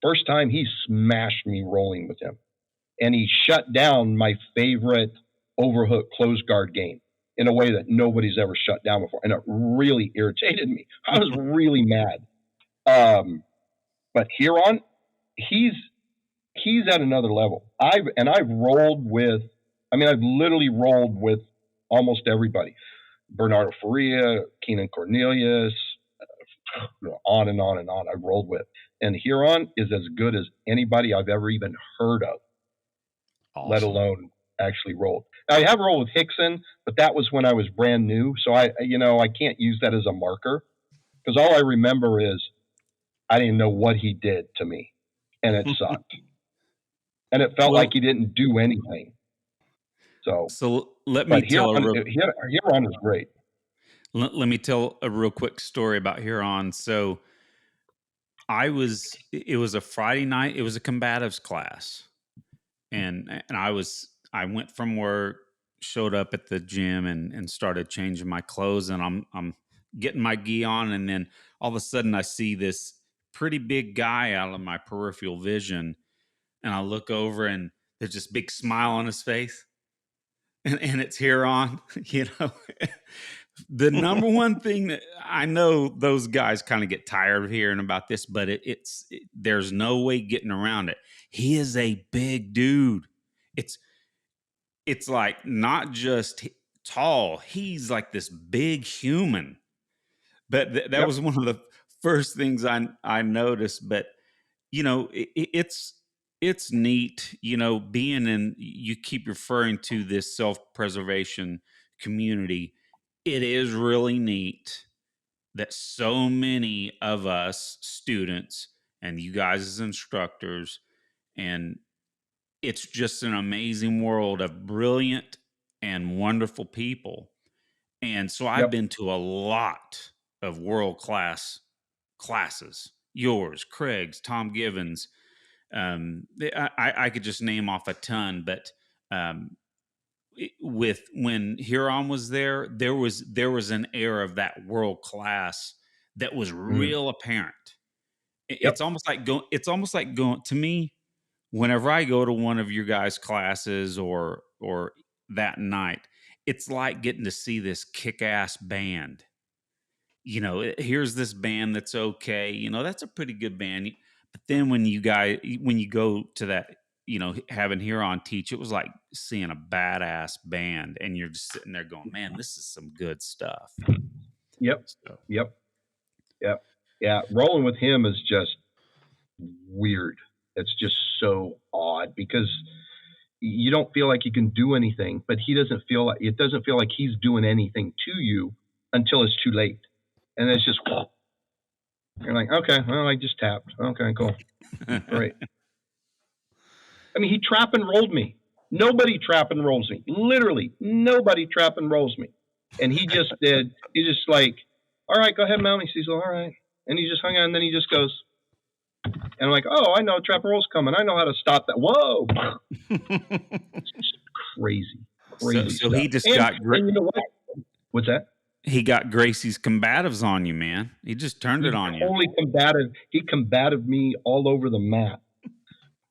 First time he smashed me rolling with him. And he shut down my favorite overhook close guard game in a way that nobody's ever shut down before. And it really irritated me. I was really mad. But Huron, he's at another level. I've literally rolled with almost everybody. Bernardo Faria, Keenan Cornelius, on and on and on. I rolled with. And Huron is as good as anybody I've ever even heard of, awesome. Let alone actually rolled. Now, I have rolled with Hickson, but that was when I was brand new. So I can't use that as a marker, because all I remember is I didn't know what he did to me, and it sucked. And it felt like he didn't do anything. So let me tell Huron was great. Let me tell a real quick story about Huron. So it was a Friday night. It was a combatives class. And I went from work, showed up at the gym and started changing my clothes, and I'm getting my gi on, and then all of a sudden I see this pretty big guy out of my peripheral vision, and I look over and there's this big smile on his face. And it's Huron, you know. The number one thing that I know, those guys kind of get tired of hearing about this, but there's no way getting around it. He is a big dude. It's like not just tall. He's like this big human. But that was one of the first things I noticed. But you know, it's neat, you know, you keep referring to this self-preservation community. It is really neat that so many of us students and you guys as instructors, and it's just an amazing world of brilliant and wonderful people. And so I've been to a lot of world-class classes, yours, Craig's, Tom Givens. I could just name off a ton, but when Huron was there was an air of that world class that was real apparent. It's almost like going to me whenever I go to one of your guys' classes or that night. It's like getting to see this kick-ass band. You know, here's this band that's okay. You know, that's a pretty good band. But then when you go to that, you know, having Huron teach, it was like seeing a badass band, and you're just sitting there going, man, this is some good stuff. Yep. Yeah. Rolling with him is just weird. It's just so odd because you don't feel like you can do anything, but it doesn't feel like he's doing anything to you until it's too late. And it's just, you're like, okay, well, I just tapped. Okay, cool. Great. I mean, he trap and rolled me. Nobody trap and rolls me. Literally, nobody trap and rolls me. And he just did. He just like, all right, go ahead, mount me, Cecil. All right. And he just hung on, and then he just goes. And I'm like, oh, I know trap and roll's coming. I know how to stop that. Whoa. crazy, So, crazy so stuff. he just And, got and you know what? What's that? he got Gracie's combatives on you, man. He just turned it on you. Totally combative. He combative me all over the map.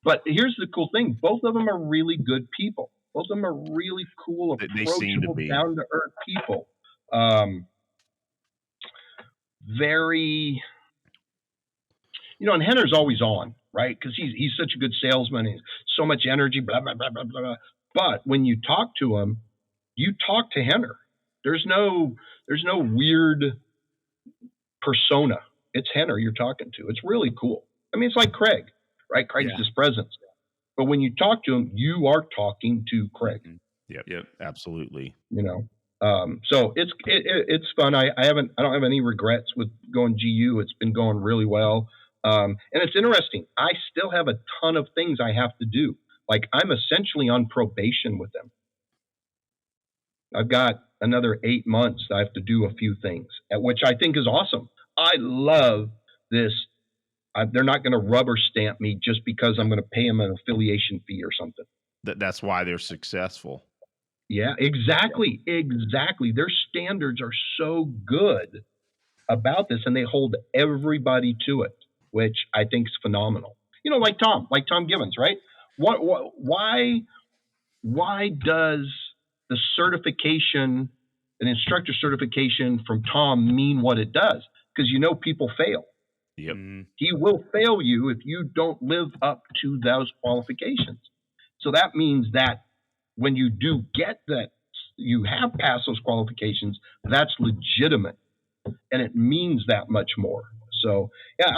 But here's the cool thing: both of them are really good people. Both of them are really cool, They seem to approachable, be. down to earth people. Very, and Henner's always on, right? Because he's such a good salesman. He's so much energy, blah blah blah blah blah. But when you talk to him, you talk to Henner. There's no weird persona. It's Henner you're talking to. It's really cool. I mean, it's like Craig, right? Craig's his presence. But when you talk to him, you are talking to Craig. Yep, absolutely. So it's fun. I don't have any regrets with going GU. It's been going really well. And it's interesting. I still have a ton of things I have to do. Like, I'm essentially on probation with them. I've got another 8 months that I have to do a few things, which I think is awesome. I love this. They're not going to rubber stamp me just because I'm going to pay them an affiliation fee or something. That's why they're successful. Yeah, exactly. Their standards are so good about this, and they hold everybody to it, which I think is phenomenal. Like Tom Givens, right? Why does the certification, an instructor certification from Tom, mean what it does? Because people fail. Yep. He will fail you if you don't live up to those qualifications. So that means that when you do get that, you have passed those qualifications, that's legitimate, and it means that much more. So yeah,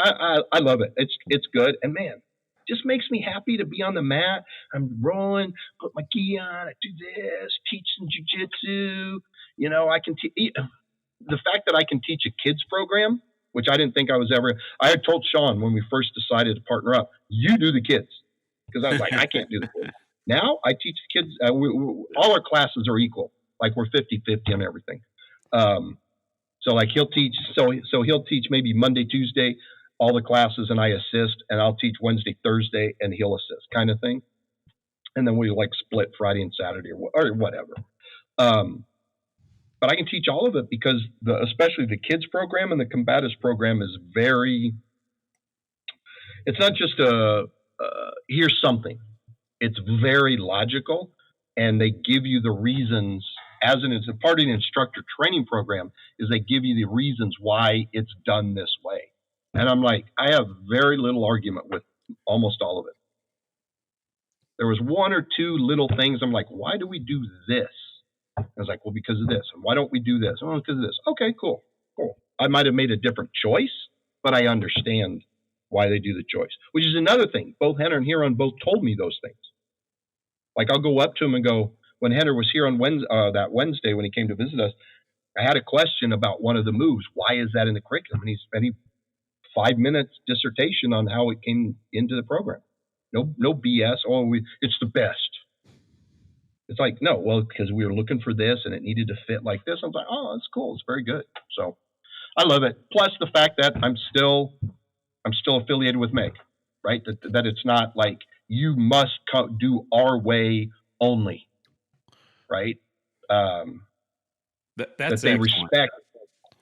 I love it. It's good, and man, just makes me happy to be on the mat. I'm rolling, put my gi on, I do this, teach some jiu-jitsu. I can the fact that I can teach a kids program, which I didn't think I was ever. I had told Sean when we first decided to partner up, you do the kids, because I was like, I can't do the kids. Now I teach the kids. All our classes are equal. Like, we're 50-50 on everything. So like he'll teach. So he'll teach maybe Monday, Tuesday, all the classes, and I assist, and I'll teach Wednesday, Thursday, and he'll assist, kind of thing. And then we like split Friday and Saturday or whatever. But I can teach all of it because especially the kids program and the combatives program is very. It's not just here's something. It's very logical, and they give you the reasons. As a part of the instructor training program, is they give you the reasons why it's done this way. And I'm like, I have very little argument with almost all of it. There was one or two little things I'm like, why do we do this? I was like, well, because of this. And why don't we do this? Oh, because of this. Okay, cool. I might have made a different choice, but I understand why they do the choice, which is another thing. Both Henner and Huron both told me those things. Like, I'll go up to him and go, when Henner was here on that Wednesday when he came to visit us, I had a question about one of the moves. Why is that in the curriculum? And he spent 5 minutes dissertation on how it came into the program. No BS. It's the best. It's like, no, well, because we were looking for this and it needed to fit like this. I was like, oh, that's cool. It's very good. So I love it. Plus the fact that I'm still affiliated with Meg, right? That it's not like you must do our way only, right? That's that excellent.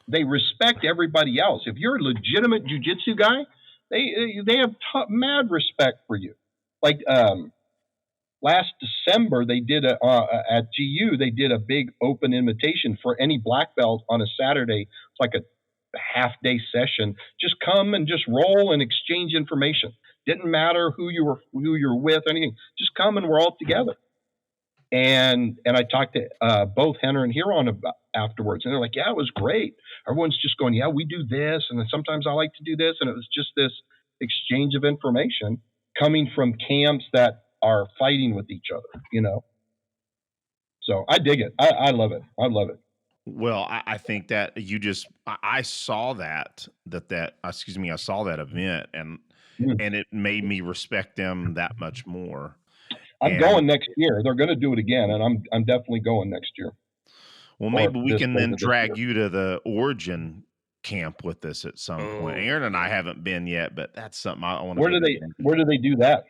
they respect everybody else. If you're a legitimate jiu-jitsu guy, they have mad respect for you. Like last December, they did at GU, they did a big open invitation for any black belt on a Saturday. It's like a half-day session. Just come and just roll and exchange information. Didn't matter who you were with, anything. Just come and we're all together. And I talked to both Henner and Huron about afterwards, and they're like, "Yeah, it was great." Everyone's just going, "Yeah, we do this, and then sometimes I like to do this," and it was just this exchange of information coming from camps that are fighting with each other, So I dig it. I love it. I love it. Well, I think that I saw I saw that event, and it made me respect them that much more. I'm going next year. They're going to do it again, and I'm definitely going next year. Well, maybe we can then drag you to the Origin camp with us at some point. Aaron and I haven't been yet, but that's something I want to. Where do they do that?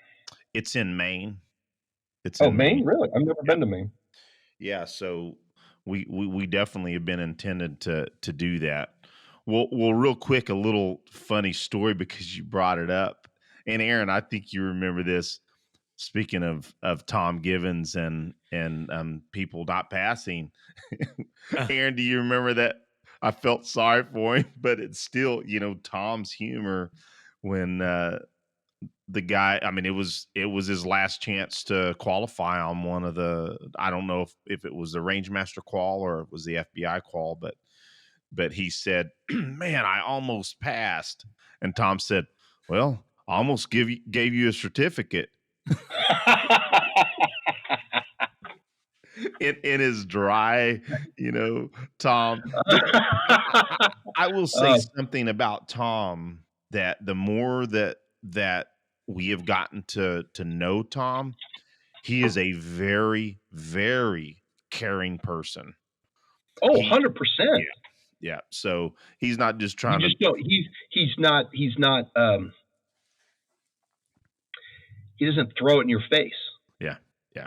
It's in Maine. It's Oh, in Maine, Maine. really? I've never Yeah. been to Maine. Yeah, so we definitely have been intended to do that. Well, real quick, a little funny story because you brought it up, and Aaron, I think you remember this. Speaking of Tom Givens and people not passing, Aaron, do you remember that? I felt sorry for him, but it's still, Tom's humor when the guy, I mean, it was his last chance to qualify on one of the, I don't know if it was the Rangemaster qual or it was the FBI qual, but he said, man, I almost passed. And Tom said, well, I almost gave you a certificate. In his dry, Tom. But I will say Oh, something about Tom, that the more that we have gotten to know Tom, he is a very, very caring person. oh, He 100%. Yeah, yeah. So he's not just You trying to. just don't. He's not. He doesn't throw it in your face, Yeah, yeah,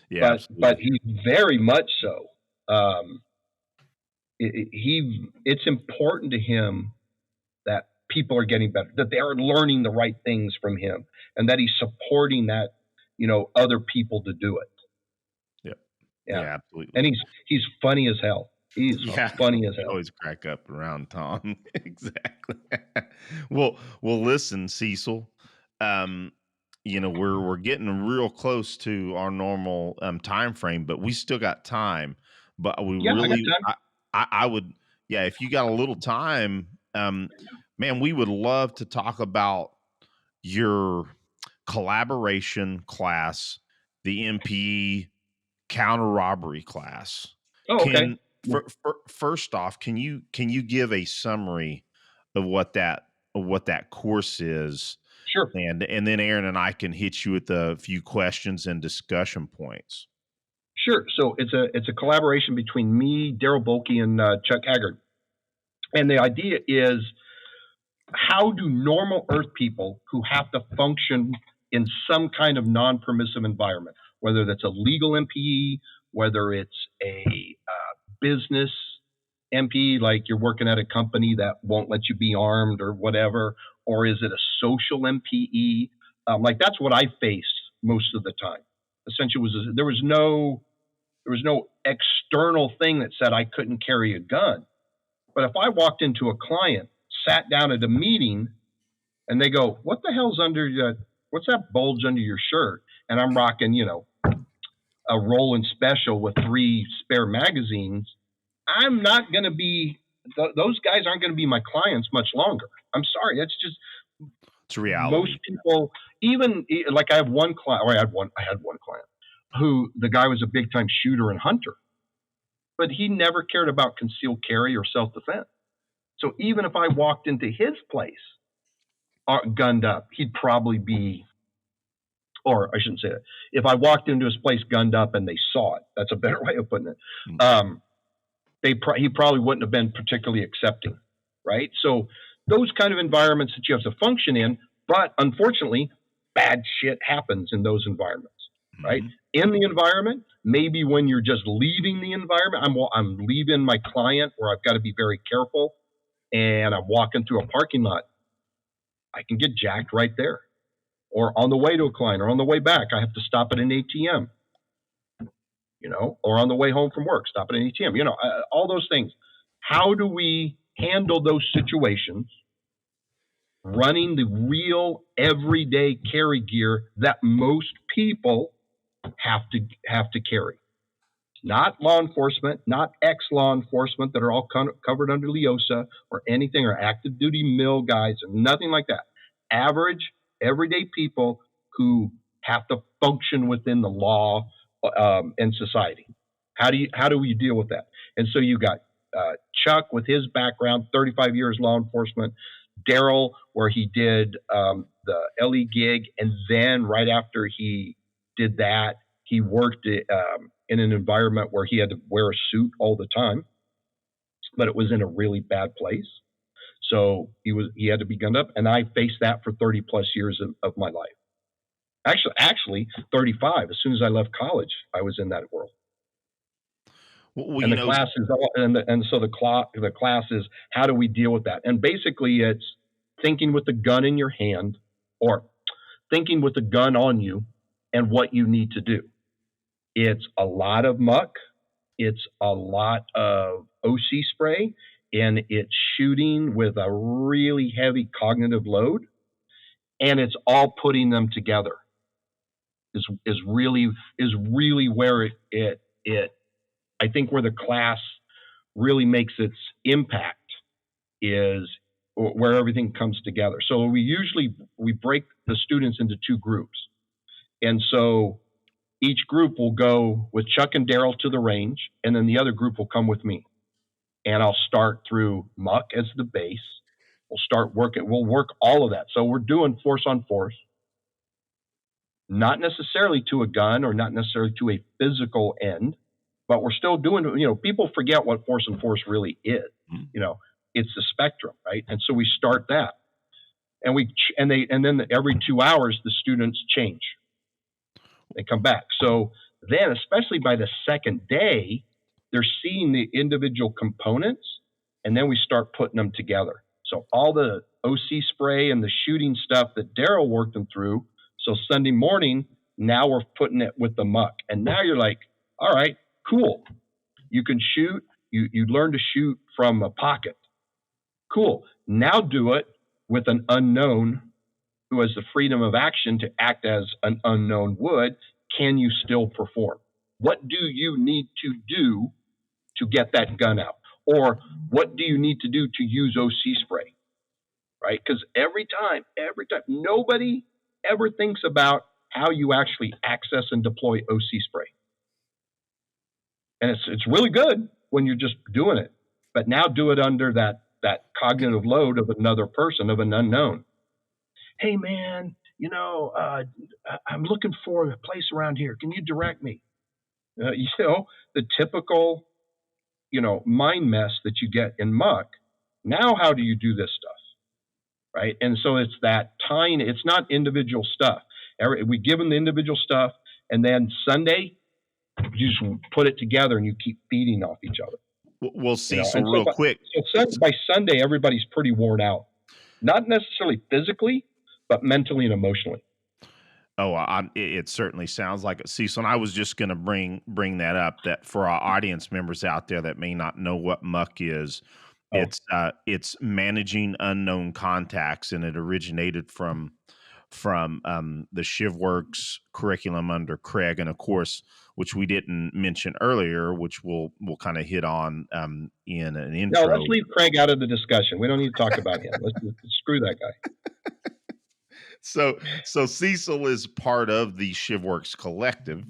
yeah. but Absolutely. he's very much so. Um, it's important to him that people are getting better, that they are learning the right things from him, and that he's supporting that, other people to do it. Yeah, Yeah, yeah. Absolutely. and he's funny as hell. He's Yeah, funny as we hell. always crack up around Tom. Exactly. Well, listen, Cecil. Um, we're getting real close to our normal time frame, but we still got time. But we Yeah, I got really, time. I would, yeah, if you got a little time, man, we would love to talk about your collaboration class, the NPE Counter Robbery class. Oh, okay. Can First off, can you give a summary of what that course is, Sure. and then Aaron and I can hit you with a few questions and discussion points. Sure. So it's a collaboration between me, Darryl Bolke, and Chuck Haggard. And the idea is, how do normal Earth people who have to function in some kind of non-permissive environment, whether that's a legal NPE, whether it's a business NPE, like you're working at a company that won't let you be armed or whatever, or is it a social NPE? Like that's what I face most of the time. Essentially, there was no external thing that said I couldn't carry a gun. But if I walked into a client, sat down at a meeting, and they go, "What the hell's what's that bulge under your shirt?" And I'm rocking, a Roland Special with 3 spare magazines. I'm not going to be; those guys aren't going to be my clients much longer. I'm sorry, that's just It's most reality. people. Even like I have one client, or I had one client who the guy was a big time shooter and hunter, but he never cared about concealed carry or self defense. So even if I walked into his place gunned up, he'd probably be, or I shouldn't say that. If I walked into his place gunned up and they saw it, that's a better way of putting it. Mm. He probably wouldn't have been particularly accepting, right? So those kind of environments that you have to function in, but unfortunately, bad shit happens in those environments, right? Mhm. In the environment, maybe when you're just leaving the environment, I'm leaving my client where I've got to be very careful, and I'm walking through a parking lot, I can get jacked right there. Or on the way to a client, or on the way back, I have to stop at an ATM, or on the way home from work, stop at an ATM, all those things. How do we handle those situations running the real everyday carry gear that most people have to carry? Not law enforcement, not ex-law enforcement that are all covered under LEOSA or anything, or active duty mill guys, or nothing like that. Average, everyday people who have to function within the law and society. How do we deal with that? And so you got Chuck with his background, 35 years law enforcement. Darryl, where he did the LE gig, and then right after he did that, he worked in an environment where he had to wear a suit all the time, but it was in a really bad place. So he had to be gunned up, and I faced that for 30 plus years of my life. Actually 35. As soon as I left college, I was in that world. Well, And the class is so the class is, how do we deal with that? And basically it's thinking with the gun in your hand, or thinking with the gun on you, and what you need to do. It's a lot of muck, it's a lot of OC spray, and it's shooting with a really heavy cognitive load, and it's all putting them together is really where it I think where the class really makes its impact, is where everything comes together. So we break the students into two groups. And so each group will go with Chuck and Darryl to the range, and then the other group will come with me. And I'll start through muck as the base. We'll work all of that. So we're doing force on force, not necessarily to a gun or not necessarily to a physical end, but we're still doing, people forget what force and force really is. It's the spectrum, right? And so we start that, and then every 2 hours the students change. They come back. So then, especially by the second day, they're seeing the individual components, and then we start putting them together. So all the OC spray and the shooting stuff that Darryl worked them through. So Sunday morning, now we're putting it with the muck, and now you're like, all right, cool. You can shoot. You learn to shoot from a pocket. Cool. Now do it with an unknown who has the freedom of action to act as an unknown would. Can you still perform? What do you need to do to get that gun out? Or what do you need to do to use OC spray? Right? Because every time, nobody ever thinks about how you actually access and deploy OC spray. And it's really good when you're just doing it. But now do it under that cognitive load of another person, of an unknown. Hey, man, I'm looking for a place around here. Can you direct me? The typical, mind mess that you get in muck. Now, how do you do this stuff? Right? And so it's that tiny, it's not individual stuff. We give them the individual stuff, and then Sunday, you just put it together and you keep feeding off each other. We'll see. So real quick. So by Sunday, everybody's pretty worn out. Not necessarily physically, but mentally and emotionally. Oh, it certainly sounds like it. Cecil, and I was just going to bring that up, that for our audience members out there that may not know what muck is, it's managing unknown contacts, and it originated from the ShivWorks curriculum under Craig, and of course, which we didn't mention earlier, which we'll kind of hit on in an intro. No, let's leave Craig out of the discussion. We don't need to talk about him. Let's screw that guy. So Cecil is part of the ShivWorks collective,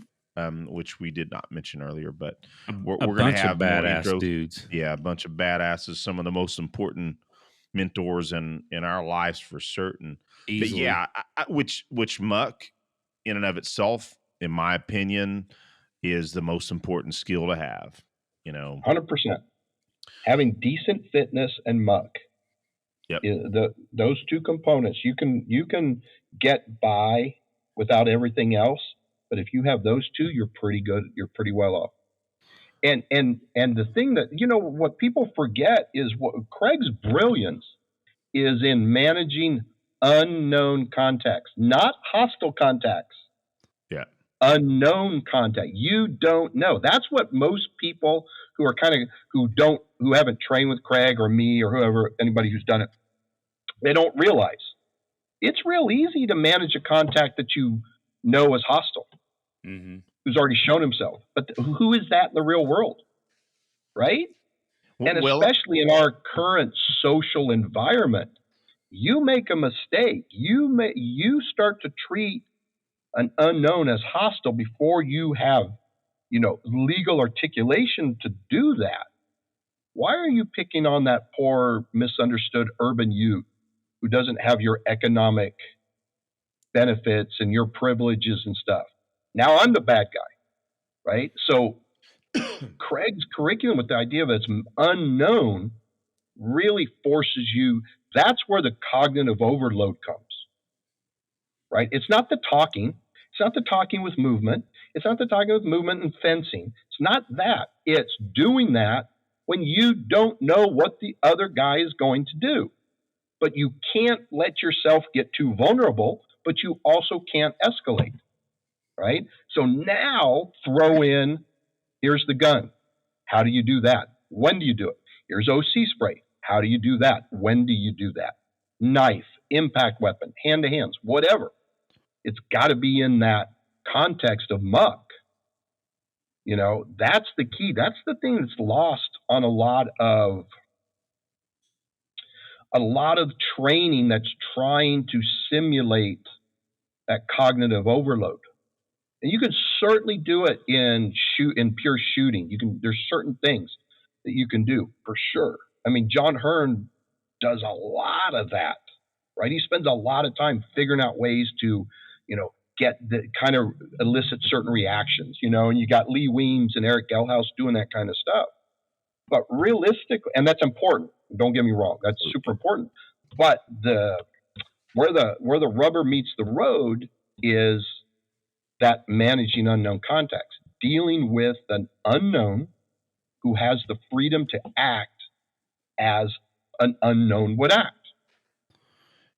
which we did not mention earlier, but we're going to have badass dudes. Yeah, a bunch of badasses, some of the most important mentors in our lives for certain. Easily. But yeah, which muck in and of itself, in my opinion, is the most important skill to have. 100%. Having decent fitness and muck. Yep. Those two components, you can get by without everything else, but if you have those two, you're pretty good. You're pretty well off. And the thing that what people forget is what Craig's brilliance is in managing unknown contacts, not hostile contacts. Yeah. Unknown contact. You don't know. That's what most people who are who haven't trained with Craig or me or whoever, anybody who's done it, they don't realize. It's real easy to manage a contact that you know is hostile, who's already shown himself. But who is that in the real world? Right? And especially in our current social environment, you make a mistake. You start to treat an unknown as hostile before you have, legal articulation to do that. Why are you picking on that poor, misunderstood urban youth who doesn't have your economic benefits and your privileges and stuff? Now I'm the bad guy, right? So Craig's curriculum with the idea of it's unknown really forces you. That's where the cognitive overload comes, right? It's not the talking. It's not the talking with movement. It's not the talking with movement and fencing. It's not that. It's doing that when you don't know what the other guy is going to do. But you can't let yourself get too vulnerable, but you also can't escalate, right? So now throw in, here's the gun. How do you do that? When do you do it? Here's OC spray. How do you do that? When do you do that? Knife, impact weapon, hand to hands, whatever. It's got to be in that context of muck. That's the key. That's the thing that's lost on a lot of training that's trying to simulate that cognitive overload. And you can certainly do it in pure shooting. There's certain things that you can do for sure. I mean, John Hearn does a lot of that, right? He spends a lot of time figuring out ways to, get the kind of elicit certain reactions, and you got Lee Weems and Eric Gelhaus doing that kind of stuff. But realistically, and that's important. Don't get me wrong. That's super important. But where the rubber meets the road is that managing unknown contacts, dealing with an unknown who has the freedom to act as an unknown would act.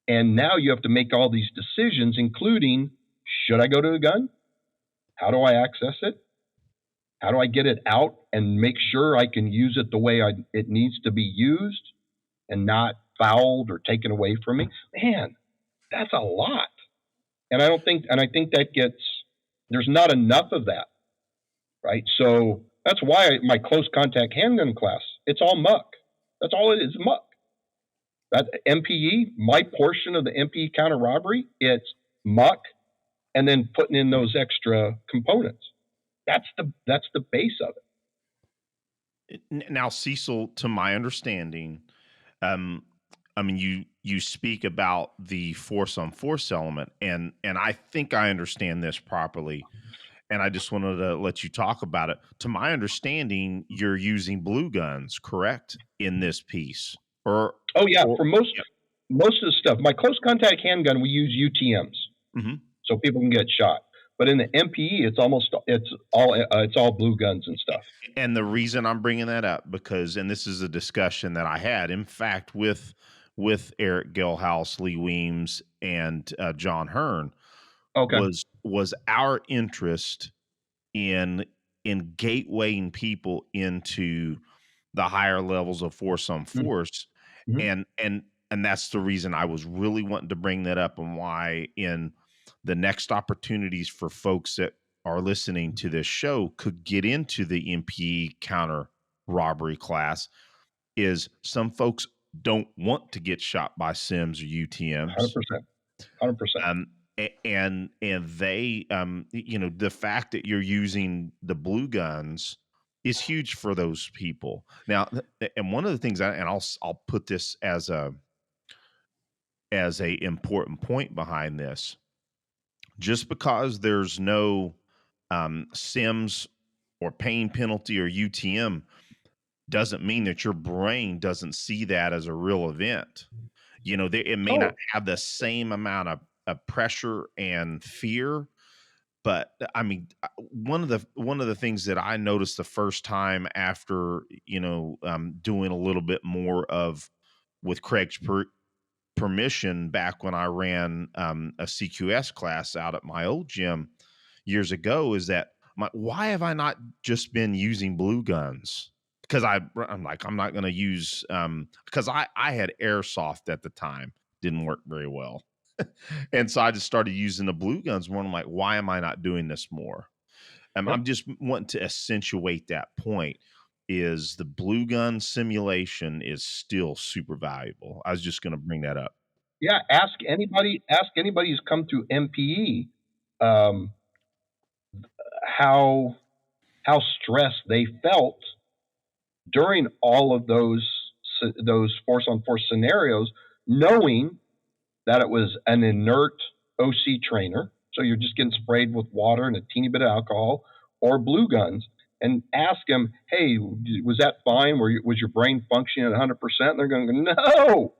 And now you have to make all these decisions, including, should I go to the gun? How do I access it? How do I get it out and make sure I can use it the way it needs to be used and not fouled or taken away from me? Man, that's a lot. And I think that there's not enough of that, right? So that's why my close contact handgun class, it's all muck. That's all it is, muck. That NPE, my portion of the NPE Counter Robbery, it's muck and then putting in those extra components. That's the base of it. Now, Cecil, to my understanding, you speak about the force on force element, and I think I understand this properly, and I just wanted to let you talk about it. To my understanding, you're using blue guns, correct, in this piece? For most of the stuff. My close contact handgun, we use UTMs, so people can get shot. But in the NPE, it's all blue guns and stuff. And the reason I'm bringing that up and this is a discussion that I had, in fact, with Eric Gelhaus, Lee Weems, and John Hearn, was our interest in gatewaying people into the higher levels of force on force, and that's the reason I was really wanting to bring that up, and why in the next opportunities for folks that are listening to this show could get into the NPE Counter Robbery class is some folks don't want to get shot by SIMs or UTMs. 100%. And they, the fact that you're using the blue guns is huge for those people. Now, and one of the things, I'll put this as a important point behind this. Just because there's no SIMs or pain penalty or UTM doesn't mean that your brain doesn't see that as a real event. It may not have the same amount of pressure and fear, but I mean, one of the things that I noticed the first time after doing a little bit more with Craig's permission back when I ran a CQS class out at my old gym years ago, is that why have I not just been using blue guns? Because I'm like, I'm not going to use because I had airsoft at the time, didn't work very well. And so I just started using the blue guns more. And I'm like, why am I not doing this more? I'm just wanting to accentuate that point, is the blue gun simulation is still super valuable. I was just going to bring that up. Yeah. Ask anybody who's come through NPE, how stressed they felt during all of those force on force scenarios, knowing that it was an inert OC trainer. So you're just getting sprayed with water and a teeny bit of alcohol, or blue guns, and ask them, hey, was that fine? Was your brain functioning at 100%? And they're going to go, no,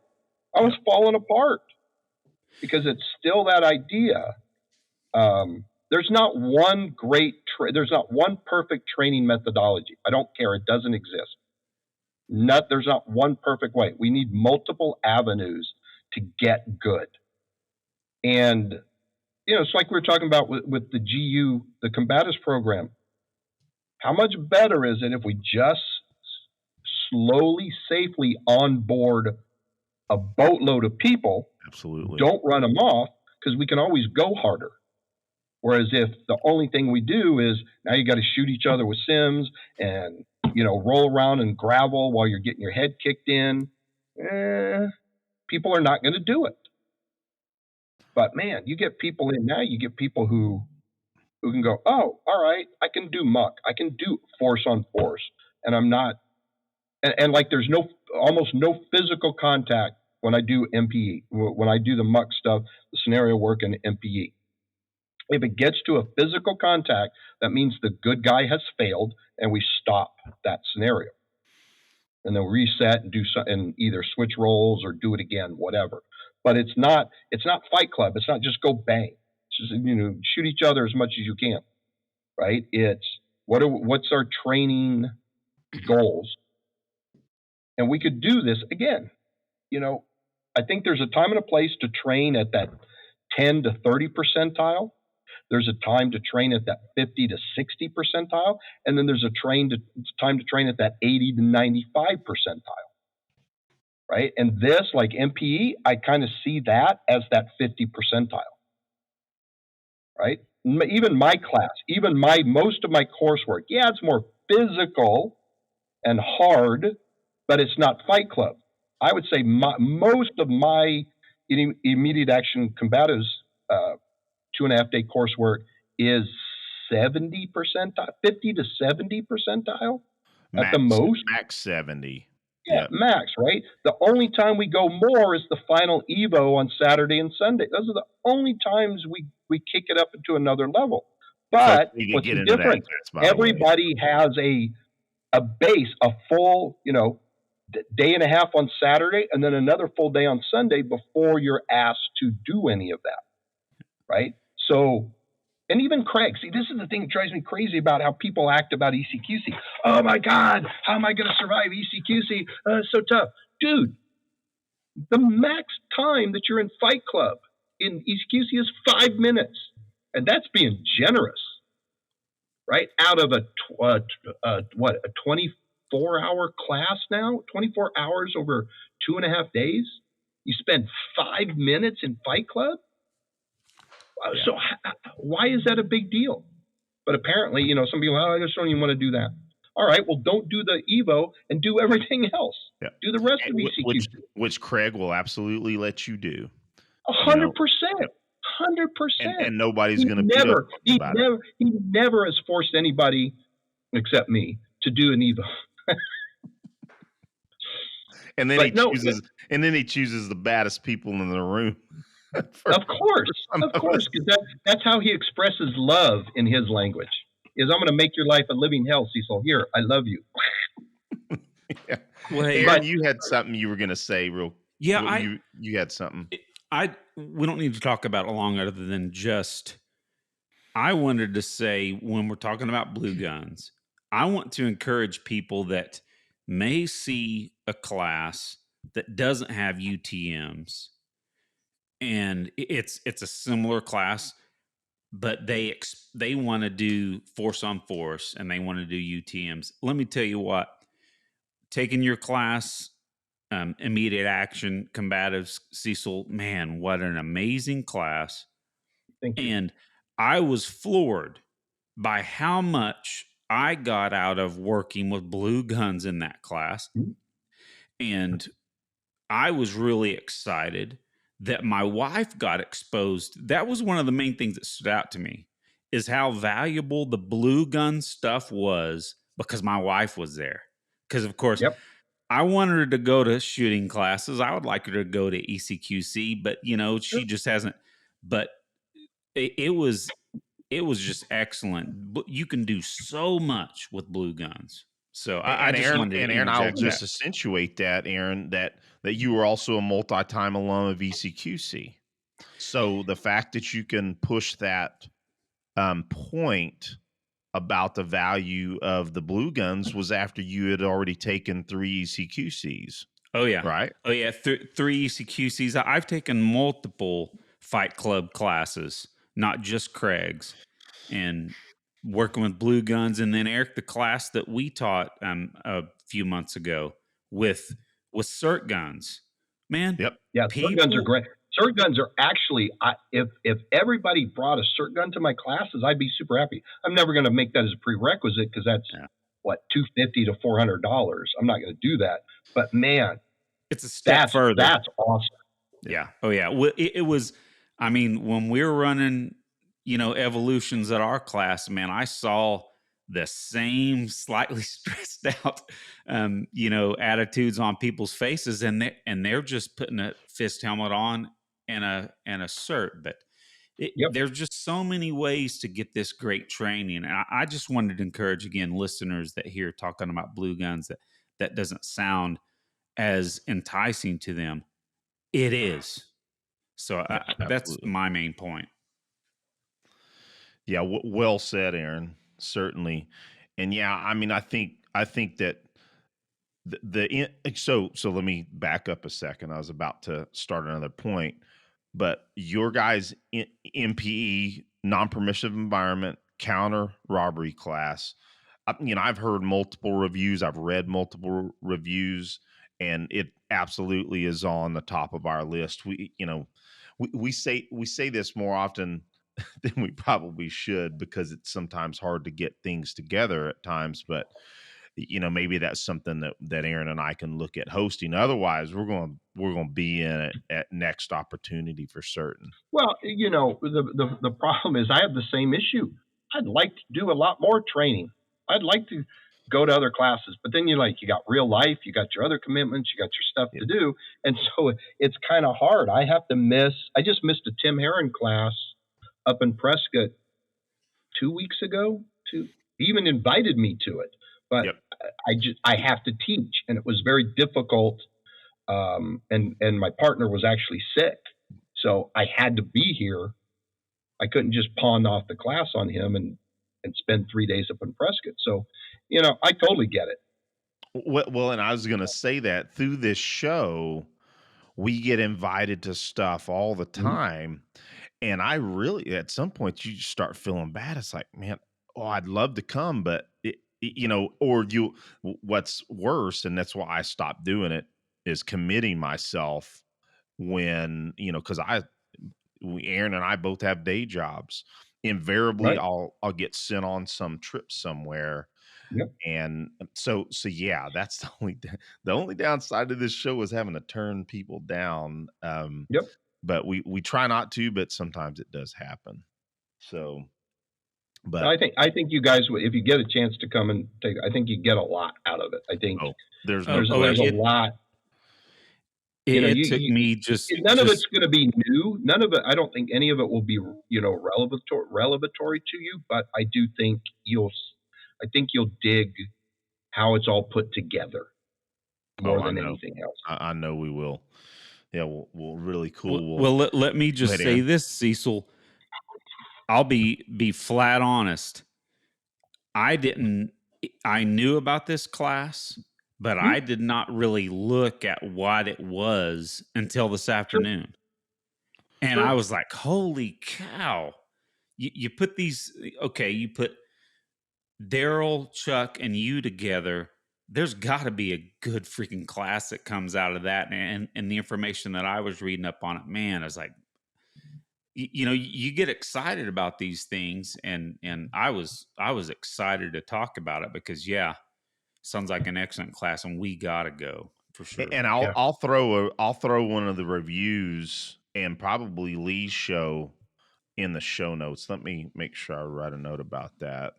I was falling apart, because it's still that idea. There's not one there's not one perfect training methodology. I don't care. It doesn't exist. There's not one perfect way. We need multiple avenues to get good. And, it's like we were talking about with the GU, the combatives program. How much better is it if we just slowly, safely onboard a boatload of people? Absolutely. Don't run them off, because we can always go harder. Whereas if the only thing we do is now you got to shoot each other with Sims and, roll around in gravel while you're getting your head kicked in, people are not going to do it. But man, you get people in now, you get people who can go, oh, all right, I can do muck. I can do force on force. And I'm not, and like there's almost no physical contact when I do NPE, when I do the muck stuff, the scenario work in NPE. If it gets to a physical contact, that means the good guy has failed, and we stop that scenario. And then reset and and either switch roles or do it again, whatever. But it's not Fight Club. It's not just go bang. It's just, shoot each other as much as you can, right? It's what's our training goals? And we could do this again. I think there's a time and a place to train at that 10 to 30 percentile. There's a time to train at that 50 to 60 percentile. And then there's a time to train at that 80 to 95 percentile. Right? And this, like NPE, I kind of see that as that 50 percentile. Right? Even my class, most of my coursework, it's more physical and hard, but it's not Fight Club. I would say most of my immediate action combatives 2.5 day coursework is 70 percentile, 50 to 70 percentile at the most. Max 70. Yeah, max, right? The only time we go more is the final Evo on Saturday and Sunday. Those are the only times we kick it up into another level. But what's the difference? Everybody has a base, a full, day and a half on Saturday, and then another full day on Sunday before you're asked to do any of that, right? So, and even Craig, see, this is the thing that drives me crazy about how people act about ECQC. Oh my God, how am I going to survive ECQC? It's so tough. Dude, the max time that you're in Fight Club in ECQC is 5 minutes. And that's being generous, right? Out of a 24-hour class now, 24 hours over 2.5 days, you spend 5 minutes in Fight Club? Yeah. So why is that a big deal? But apparently, some people, I just don't even want to do that. All right, well, don't do the Evo and do everything else. Yeah. Do the rest of ECQ. Which Craig will absolutely let you do. 100%. 100%. And nobody's going to beat up about it. He never has forced anybody, except me, to do an Evo. And then he chooses the baddest people in the room. Of course, because that's how he expresses love in his language. Is I'm going to make your life a living hell, Cecil. Here, I love you. Yeah. Well, hey, Aaron, you had something you were going to say, real. Yeah, you had something. We don't need to talk about it long, other than just. I wanted to say, when we're talking about blue guns, I want to encourage people that may see a class that doesn't have UTMs. And it's a similar class, but they want to do force on force and they want to do UTMs. Let me tell you what, taking your class, immediate action combatives, Cecil, man, what an amazing class. Thank you. And I was floored by how much I got out of working with blue guns in that class. Mm-hmm. And I was really excited that my wife got exposed. That was one of the main things that stood out to me, is how valuable the blue gun stuff was because my wife was there. Because, of course, I wanted her to go to shooting classes. I would like her to go to ECQC, but, she just hasn't. But it was just excellent. But you can do so much with blue guns. So I just wanted to Aaron, I'll just accentuate that, Aaron, that you were also a multi-time alum of ECQC. So the fact that you can push that point about the value of the blue guns was after you had already taken 3 ECQCs, Oh yeah. right? Oh yeah. 3 ECQCs. I've taken multiple Fight Club classes, not just Craig's, and working with blue guns. And then Eric, the class that we taught a few months ago with cert guns, man, Yep. Yeah, cert guns are people. great. Cert guns are actually, if everybody brought a cert gun to my classes, I'd be super happy. I'm never going to make that as a prerequisite because that's Yeah. what, $250 to $400. I'm not going to do that. But man, It's a step further. that's awesome. Yeah. Oh yeah. Well, it was. I mean, when we were running, evolutions at our class, man, I saw the same slightly stressed out, attitudes on people's faces, and they're just putting a fist helmet on and a cert. But Yep. there's just so many ways to get this great training, and I just wanted to encourage again listeners that hear talking about blue guns that doesn't sound as enticing to them. It is. So that's Absolutely. my main point. Yeah, well said, Aaron. Certainly, and yeah, I mean, I think that so let me back up a second. I was about to start another point, but your guys' NPE non-permissive environment counter robbery class. I've heard multiple reviews. I've read multiple reviews, and it absolutely is on the top of our list. We say this more often than we probably should because it's sometimes hard to get things together at times, but maybe that's something that Aaron and I can look at hosting. Otherwise, we're going to be in it at next opportunity for certain. Well, the problem is I have the same issue. I'd like to do a lot more training. I'd like to go to other classes, but then you got real life, you got your other commitments, you got your stuff to do. And so it's kind of hard. I just missed a Tim Herron class up in Prescott 2 weeks ago. He even invited me to it, but Yep. I have to teach, and it was very difficult. And my partner was actually sick, so I had to be here. I couldn't just pawn off the class on him and spend 3 days up in Prescott. So, I totally get it. Well, and I was going to say that through this show, we get invited to stuff all the time. And I really, at some point, you just start feeling bad. It's like, man, I'd love to come, but what's worse, and that's why I stopped doing it, is committing myself when, because Aaron and I both have day jobs. Invariably, Right. I'll get sent on some trip somewhere. Yep. And so yeah, that's the only downside of this show is having to turn people down. Yep. But we try not to, but sometimes it does happen. So, but I think you guys, if you get a chance to come and take, I think you get a lot out of it. I think there's there's no a question. lot. It took me just None of it's going to be new. None of it. I don't think any of it will be relevatory to you. But I do think you'll dig how it's all put together more than anything else. I know we will. Yeah, we'll really cool. Well, let me just say this, Cecil. I'll be flat honest. I knew about this class, but I did not really look at what it was until this afternoon. And I was like, holy cow. You put these, you put Darryl, Chuck, and you together. There's got to be a good freaking class that comes out of that. And the information that I was reading up on it, man, I was like, you get excited about these things. And I was excited to talk about it because, sounds like an excellent class and we got to go for sure. And I'll throw one of the reviews and probably Lee's show in the show notes. Let me make sure I write a note about that.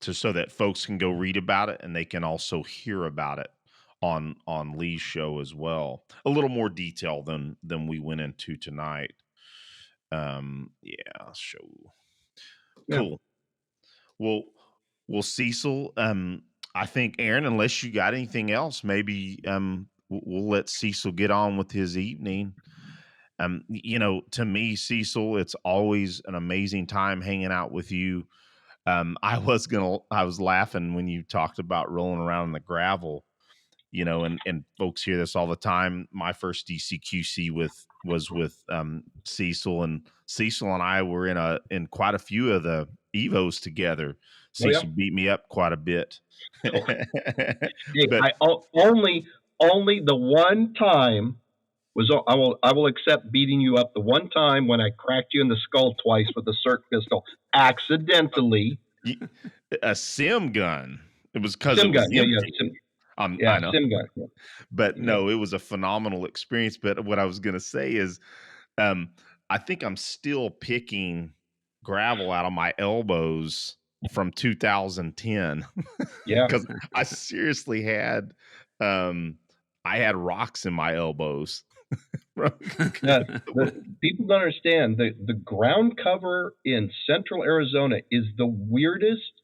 So that folks can go read about it and they can also hear about it on Lee's show as well. A little more detail than we went into tonight. Show. Cool. Well, Cecil, I think Aaron, unless you got anything else, maybe we'll let Cecil get on with his evening. To me, Cecil, it's always an amazing time hanging out with you. I was laughing when you talked about rolling around in the gravel, and folks hear this all the time. My first DCQC was with Cecil, and Cecil and I were in quite a few of the Evos together. Oh yeah. Cecil beat me up quite a bit. Hey, But only the one time was I will accept beating you up the one time when I cracked you in the skull twice with a circ pistol accidentally. a sim gun. It was because it Sim was gun. Yeah, empty. sim, I know. sim gun. Yeah. But Yeah. no, it was a phenomenal experience. But what I was going to say is, I think I'm still picking gravel out of my elbows from 2010 Yeah. because I seriously had, I had rocks in my elbows. People don't understand the ground cover in Central Arizona is the weirdest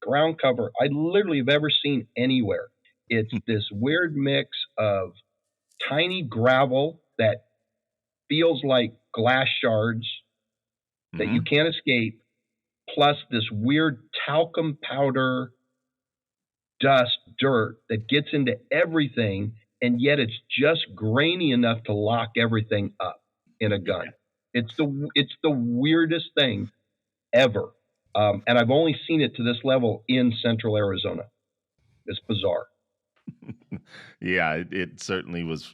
ground cover I literally have ever seen anywhere. It's this weird mix of tiny gravel that feels like glass shards that you can't escape, plus this weird talcum powder dust, dirt that gets into everything, and yet it's just grainy enough to lock everything up in a gun. It's the weirdest thing ever, and I've only seen it to this level in Central Arizona. It's bizarre. Yeah, it certainly was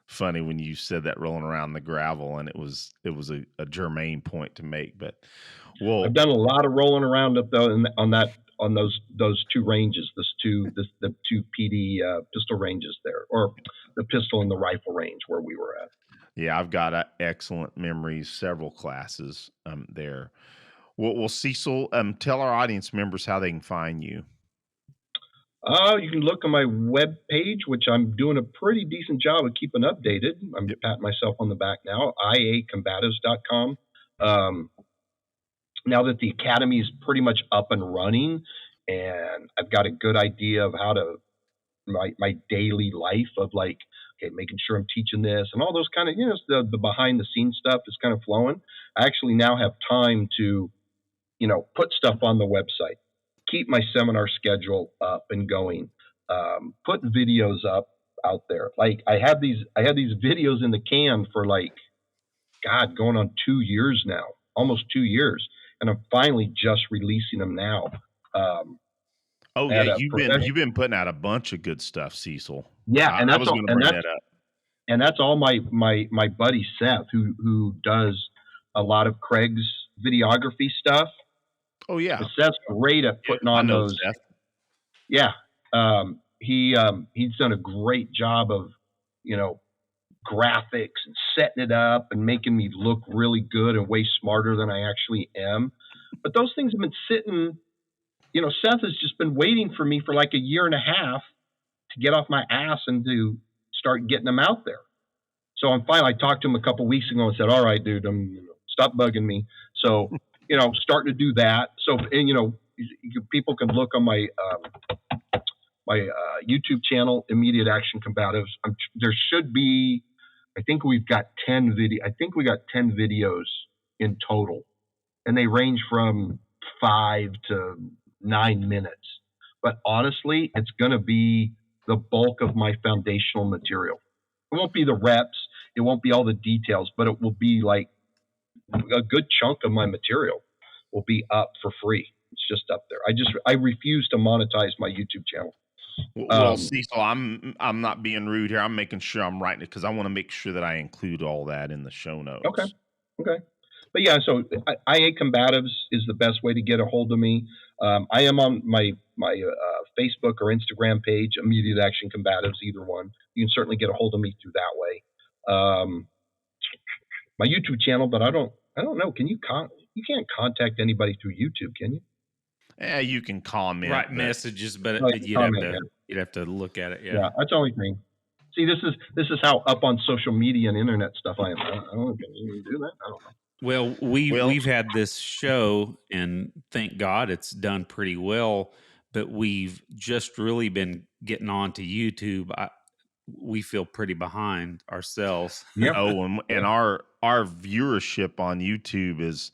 funny when you said that rolling around the gravel, and it was a germane point to make. But I've done a lot of rolling around up though on those two ranges, the two PD pistol ranges there, or the pistol and the rifle range where we were at. Yeah, I've got excellent memories, several classes there. Well, Cecil, tell our audience members how they can find you. You can look on my web page, which I'm doing a pretty decent job of keeping updated. I'm patting myself on the back now, iacombatives.com. Now that the academy is pretty much up and running, and I've got a good idea of how to my daily life of like, okay, making sure I'm teaching this and all those kind of, the behind the scenes stuff is kind of flowing. I actually now have time to, put stuff on the website, keep my seminar schedule up and going, put videos up out there. Like I had these videos in the can for like, God, going on 2 years now, almost 2 years. And I'm finally just releasing them now. You've been putting out a bunch of good stuff, Cecil. Yeah, and I that's was all. going to bring that up. And that's all my buddy Seth, who does a lot of Craig's videography stuff. Oh yeah, but Seth's great at putting on those. Seth. Yeah, he's done a great job of graphics and setting it up and making me look really good and way smarter than I actually am. But those things have been sitting. Seth has just been waiting for me for like a year and a half to get off my ass and to start getting them out there. So I'm fine. I talked to him a couple weeks ago and said, all right, dude, stop bugging me. So, starting to do that. So, and, people can look on my YouTube channel, Immediate Action Combatives. There should be, I think we got 10 videos in total, and they range from 5 to 9 minutes. But honestly, it's going to be the bulk of my foundational material. It won't be the reps. It won't be all the details, but it will be like a good chunk of my material will be up for free. It's just up there. I refuse to monetize my YouTube channel. Well, Cecil, I'm not being rude here. I'm making sure I'm writing it because I want to make sure that I include all that in the show notes. Okay. But yeah, so IA Combatives is the best way to get a hold of me. I am on my Facebook or Instagram page, Immediate Action Combatives, either one. You can certainly get a hold of me through that way. My YouTube channel, but I don't know. Can you can't contact anybody through YouTube, can you? Yeah, you can comment, write messages, but you'd have to look at it. Yeah, that's the only thing. See, this is how up on social media and internet stuff I am. I don't know. Can you do that? I don't know. Well, we've had this show, and thank God it's done pretty well. But we've just really been getting onto YouTube. we feel pretty behind ourselves. Yep. Oh, and our viewership on YouTube is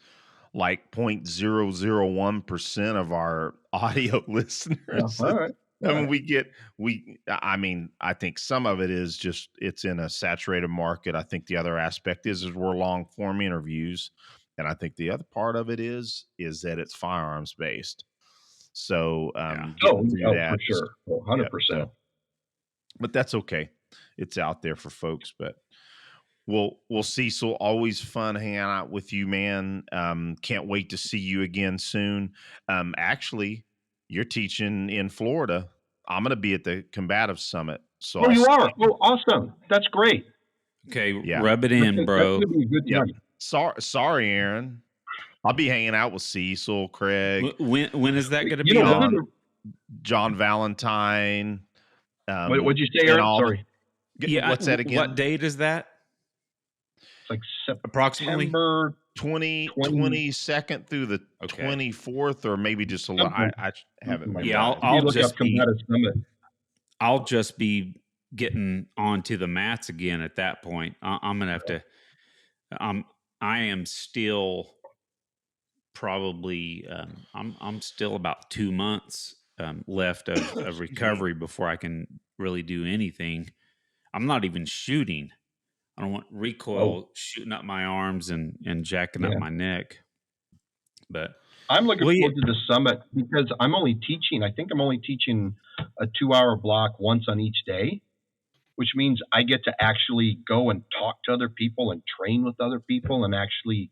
like 0.001% of our audio listeners. All right. I mean, I mean, I think some of it is just it's in a saturated market. I think the other aspect is we're long form interviews, and I think the other part of it is that it's firearms based. So getting through that, for sure, 100%. so, but that's okay. It's out there for folks. But well, Cecil, always fun hanging out with you, man. Can't wait to see you again soon. Actually, you're teaching in Florida. I'm going to be at the Combative Summit. So you are? Oh, awesome. That's great. Okay, Yeah. rub it in, bro. That's gonna be a good time. Sorry, Aaron. I'll be hanging out with Cecil, Craig, When is that going to be You know, on? John Valentine. what'd you say, Aaron? Sorry. Yeah, what's that again? What date is that? It's like Approximately September 22nd through the 24th, or maybe just a little. I haven't. Yeah, I'll look up Combative Summit. I'll just be getting onto the mats again at that point. I'm gonna have to. I am still probably. I'm still about 2 months left of recovery before I can really do anything. I'm not even shooting. I don't want recoil shooting up my arms and jacking up my neck. But I'm looking forward to the summit because I'm only teaching. I think I'm only teaching a 2-hour block once on each day, which means I get to actually go and talk to other people and train with other people and actually,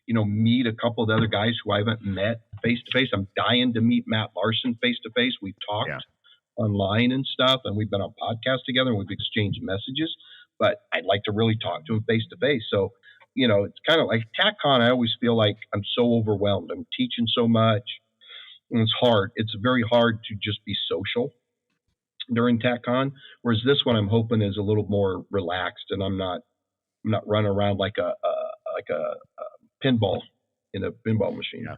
meet a couple of the other guys who I haven't met face to face. I'm dying to meet Matt Larson face to face. We've talked online and stuff, and we've been on podcasts together and we've exchanged messages, but I'd like to really talk to him face to face. So, it's kind of like TACCON. I always feel like I'm so overwhelmed. I'm teaching so much, and it's hard. It's very hard to just be social during TACCON. Whereas this one, I'm hoping is a little more relaxed, and I'm not running around like a pinball in a pinball machine. Yeah.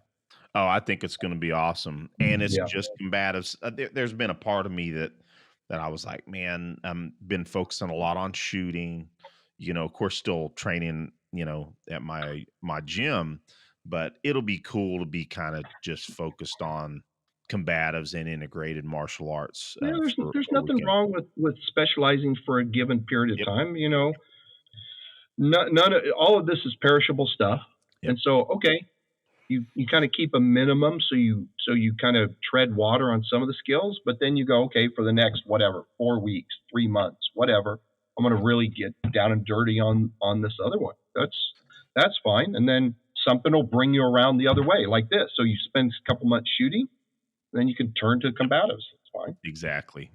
Oh, I think it's going to be awesome, and it's just combatives. There's been a part of me that I was like, man, been focusing a lot on shooting. Of course, still training. At my gym, but it'll be cool to be kind of just focused on combatives and integrated martial arts. There's nothing wrong with specializing for a given period of time. All of this is perishable stuff, and so you kind of keep a minimum, so you kind of tread water on some of the skills, but then you go, for the next 4 weeks, 3 months, whatever, I'm going to really get down and dirty on this other one. That's fine. And then something will bring you around the other way like this. So you spend a couple months shooting, then you can turn to combatives. It's fine. Exactly.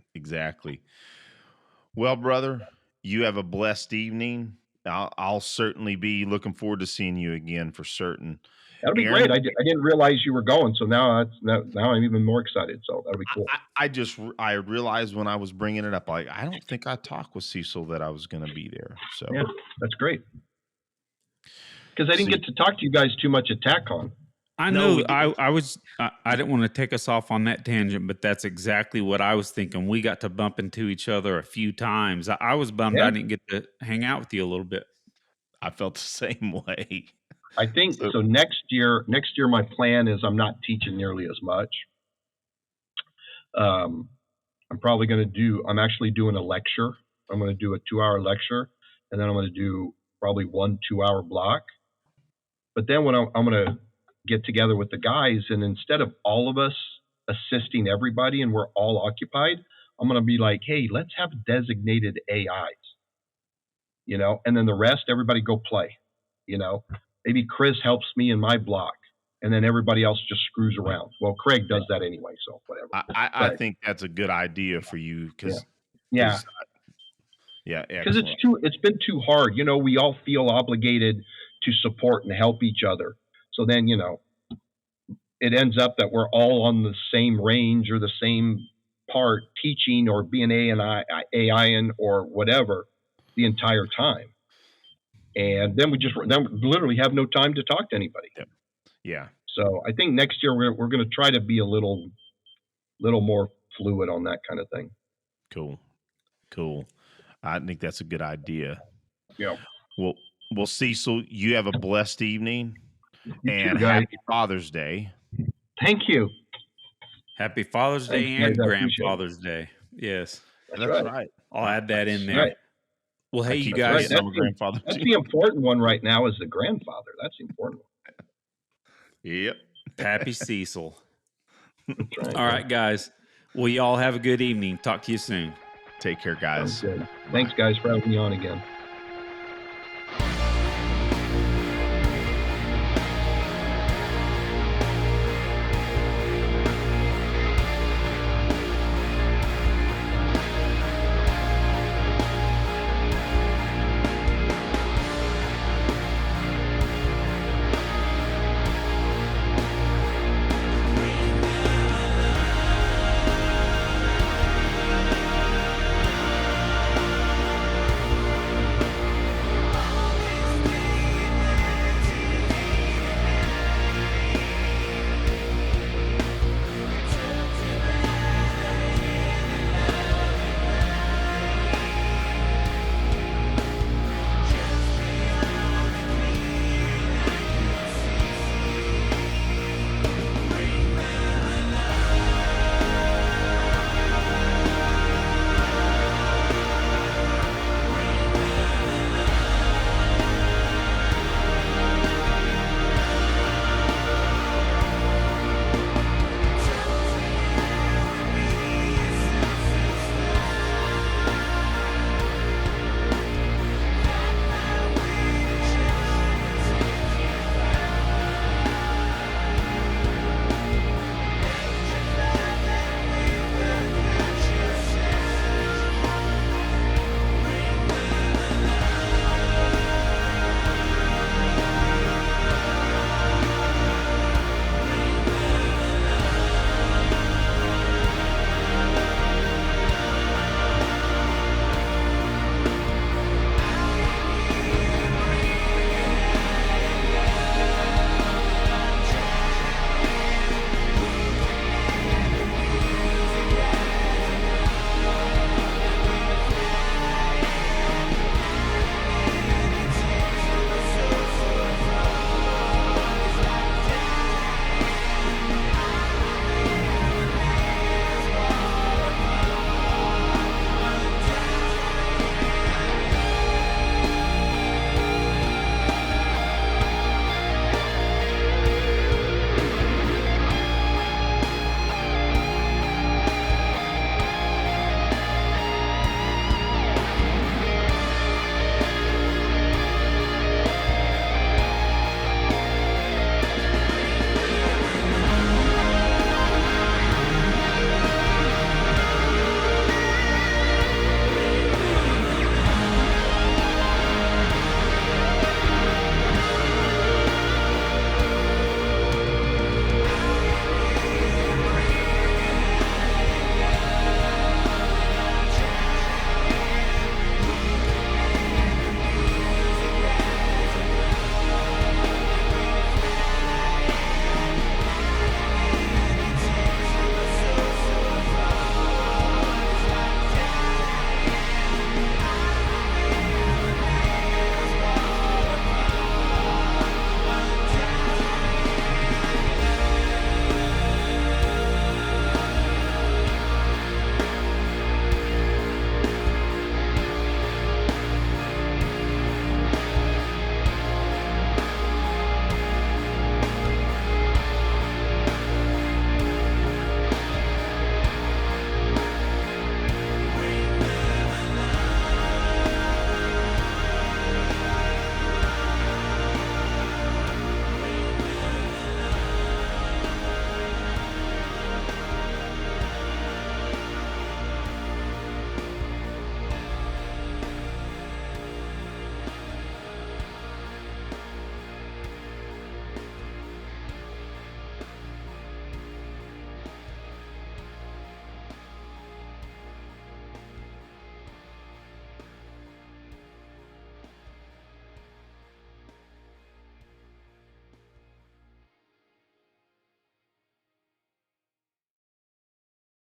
Well, brother, you have a blessed evening. I'll certainly be looking forward to seeing you again for certain. That'll be great. I didn't realize you were going, so now I'm even more excited. So that'll be cool. I realized when I was bringing it up, like I don't think I talked with Cecil that I was going to be there. So yeah, that's great. Because I didn't get to talk to you guys too much at TACCON. I know. I didn't want to take us off on that tangent, but that's exactly what I was thinking. We got to bump into each other a few times. I was bummed I didn't get to hang out with you a little bit. I felt the same way. I think so. Next year, my plan is I'm not teaching nearly as much. I'm actually doing a lecture. I'm going to do a 2-hour lecture, and then I'm going to do probably 1 2-hour block. But then when I'm going to get together with the guys, and instead of all of us assisting everybody and we're all occupied, I'm going to be like, hey, let's have designated AIs, and then the rest, everybody go play, maybe Chris helps me in my block, and then everybody else just screws around. Well, Craig does that anyway, so whatever. I think that's a good idea for you because because it's been too hard. We all feel obligated to support and help each other. So then, it ends up that we're all on the same range or the same part teaching or being AIing or whatever the entire time. And then we literally have no time to talk to anybody. Yeah. So I think next year we're going to try to be a little more fluid on that kind of thing. Cool. I think that's a good idea. Yeah. Well, Cecil, you have a blessed evening, You and too, guys. happy Father's Day. Thank you. Happy Father's Day Thanks, guys. and I appreciate it. Grandfather's Day. Yes. That's right. I'll add that in there. Right. Well, hey, I you keep guys. forgetting I'm a grandfather That's too. the important one right now is the grandfather. That's the important one. Yep. Happy Cecil. That's right. All right, guys. Well, y'all have a good evening. Talk to you soon. Take care, Sounds guys. good. Thanks, guys, for having me on again.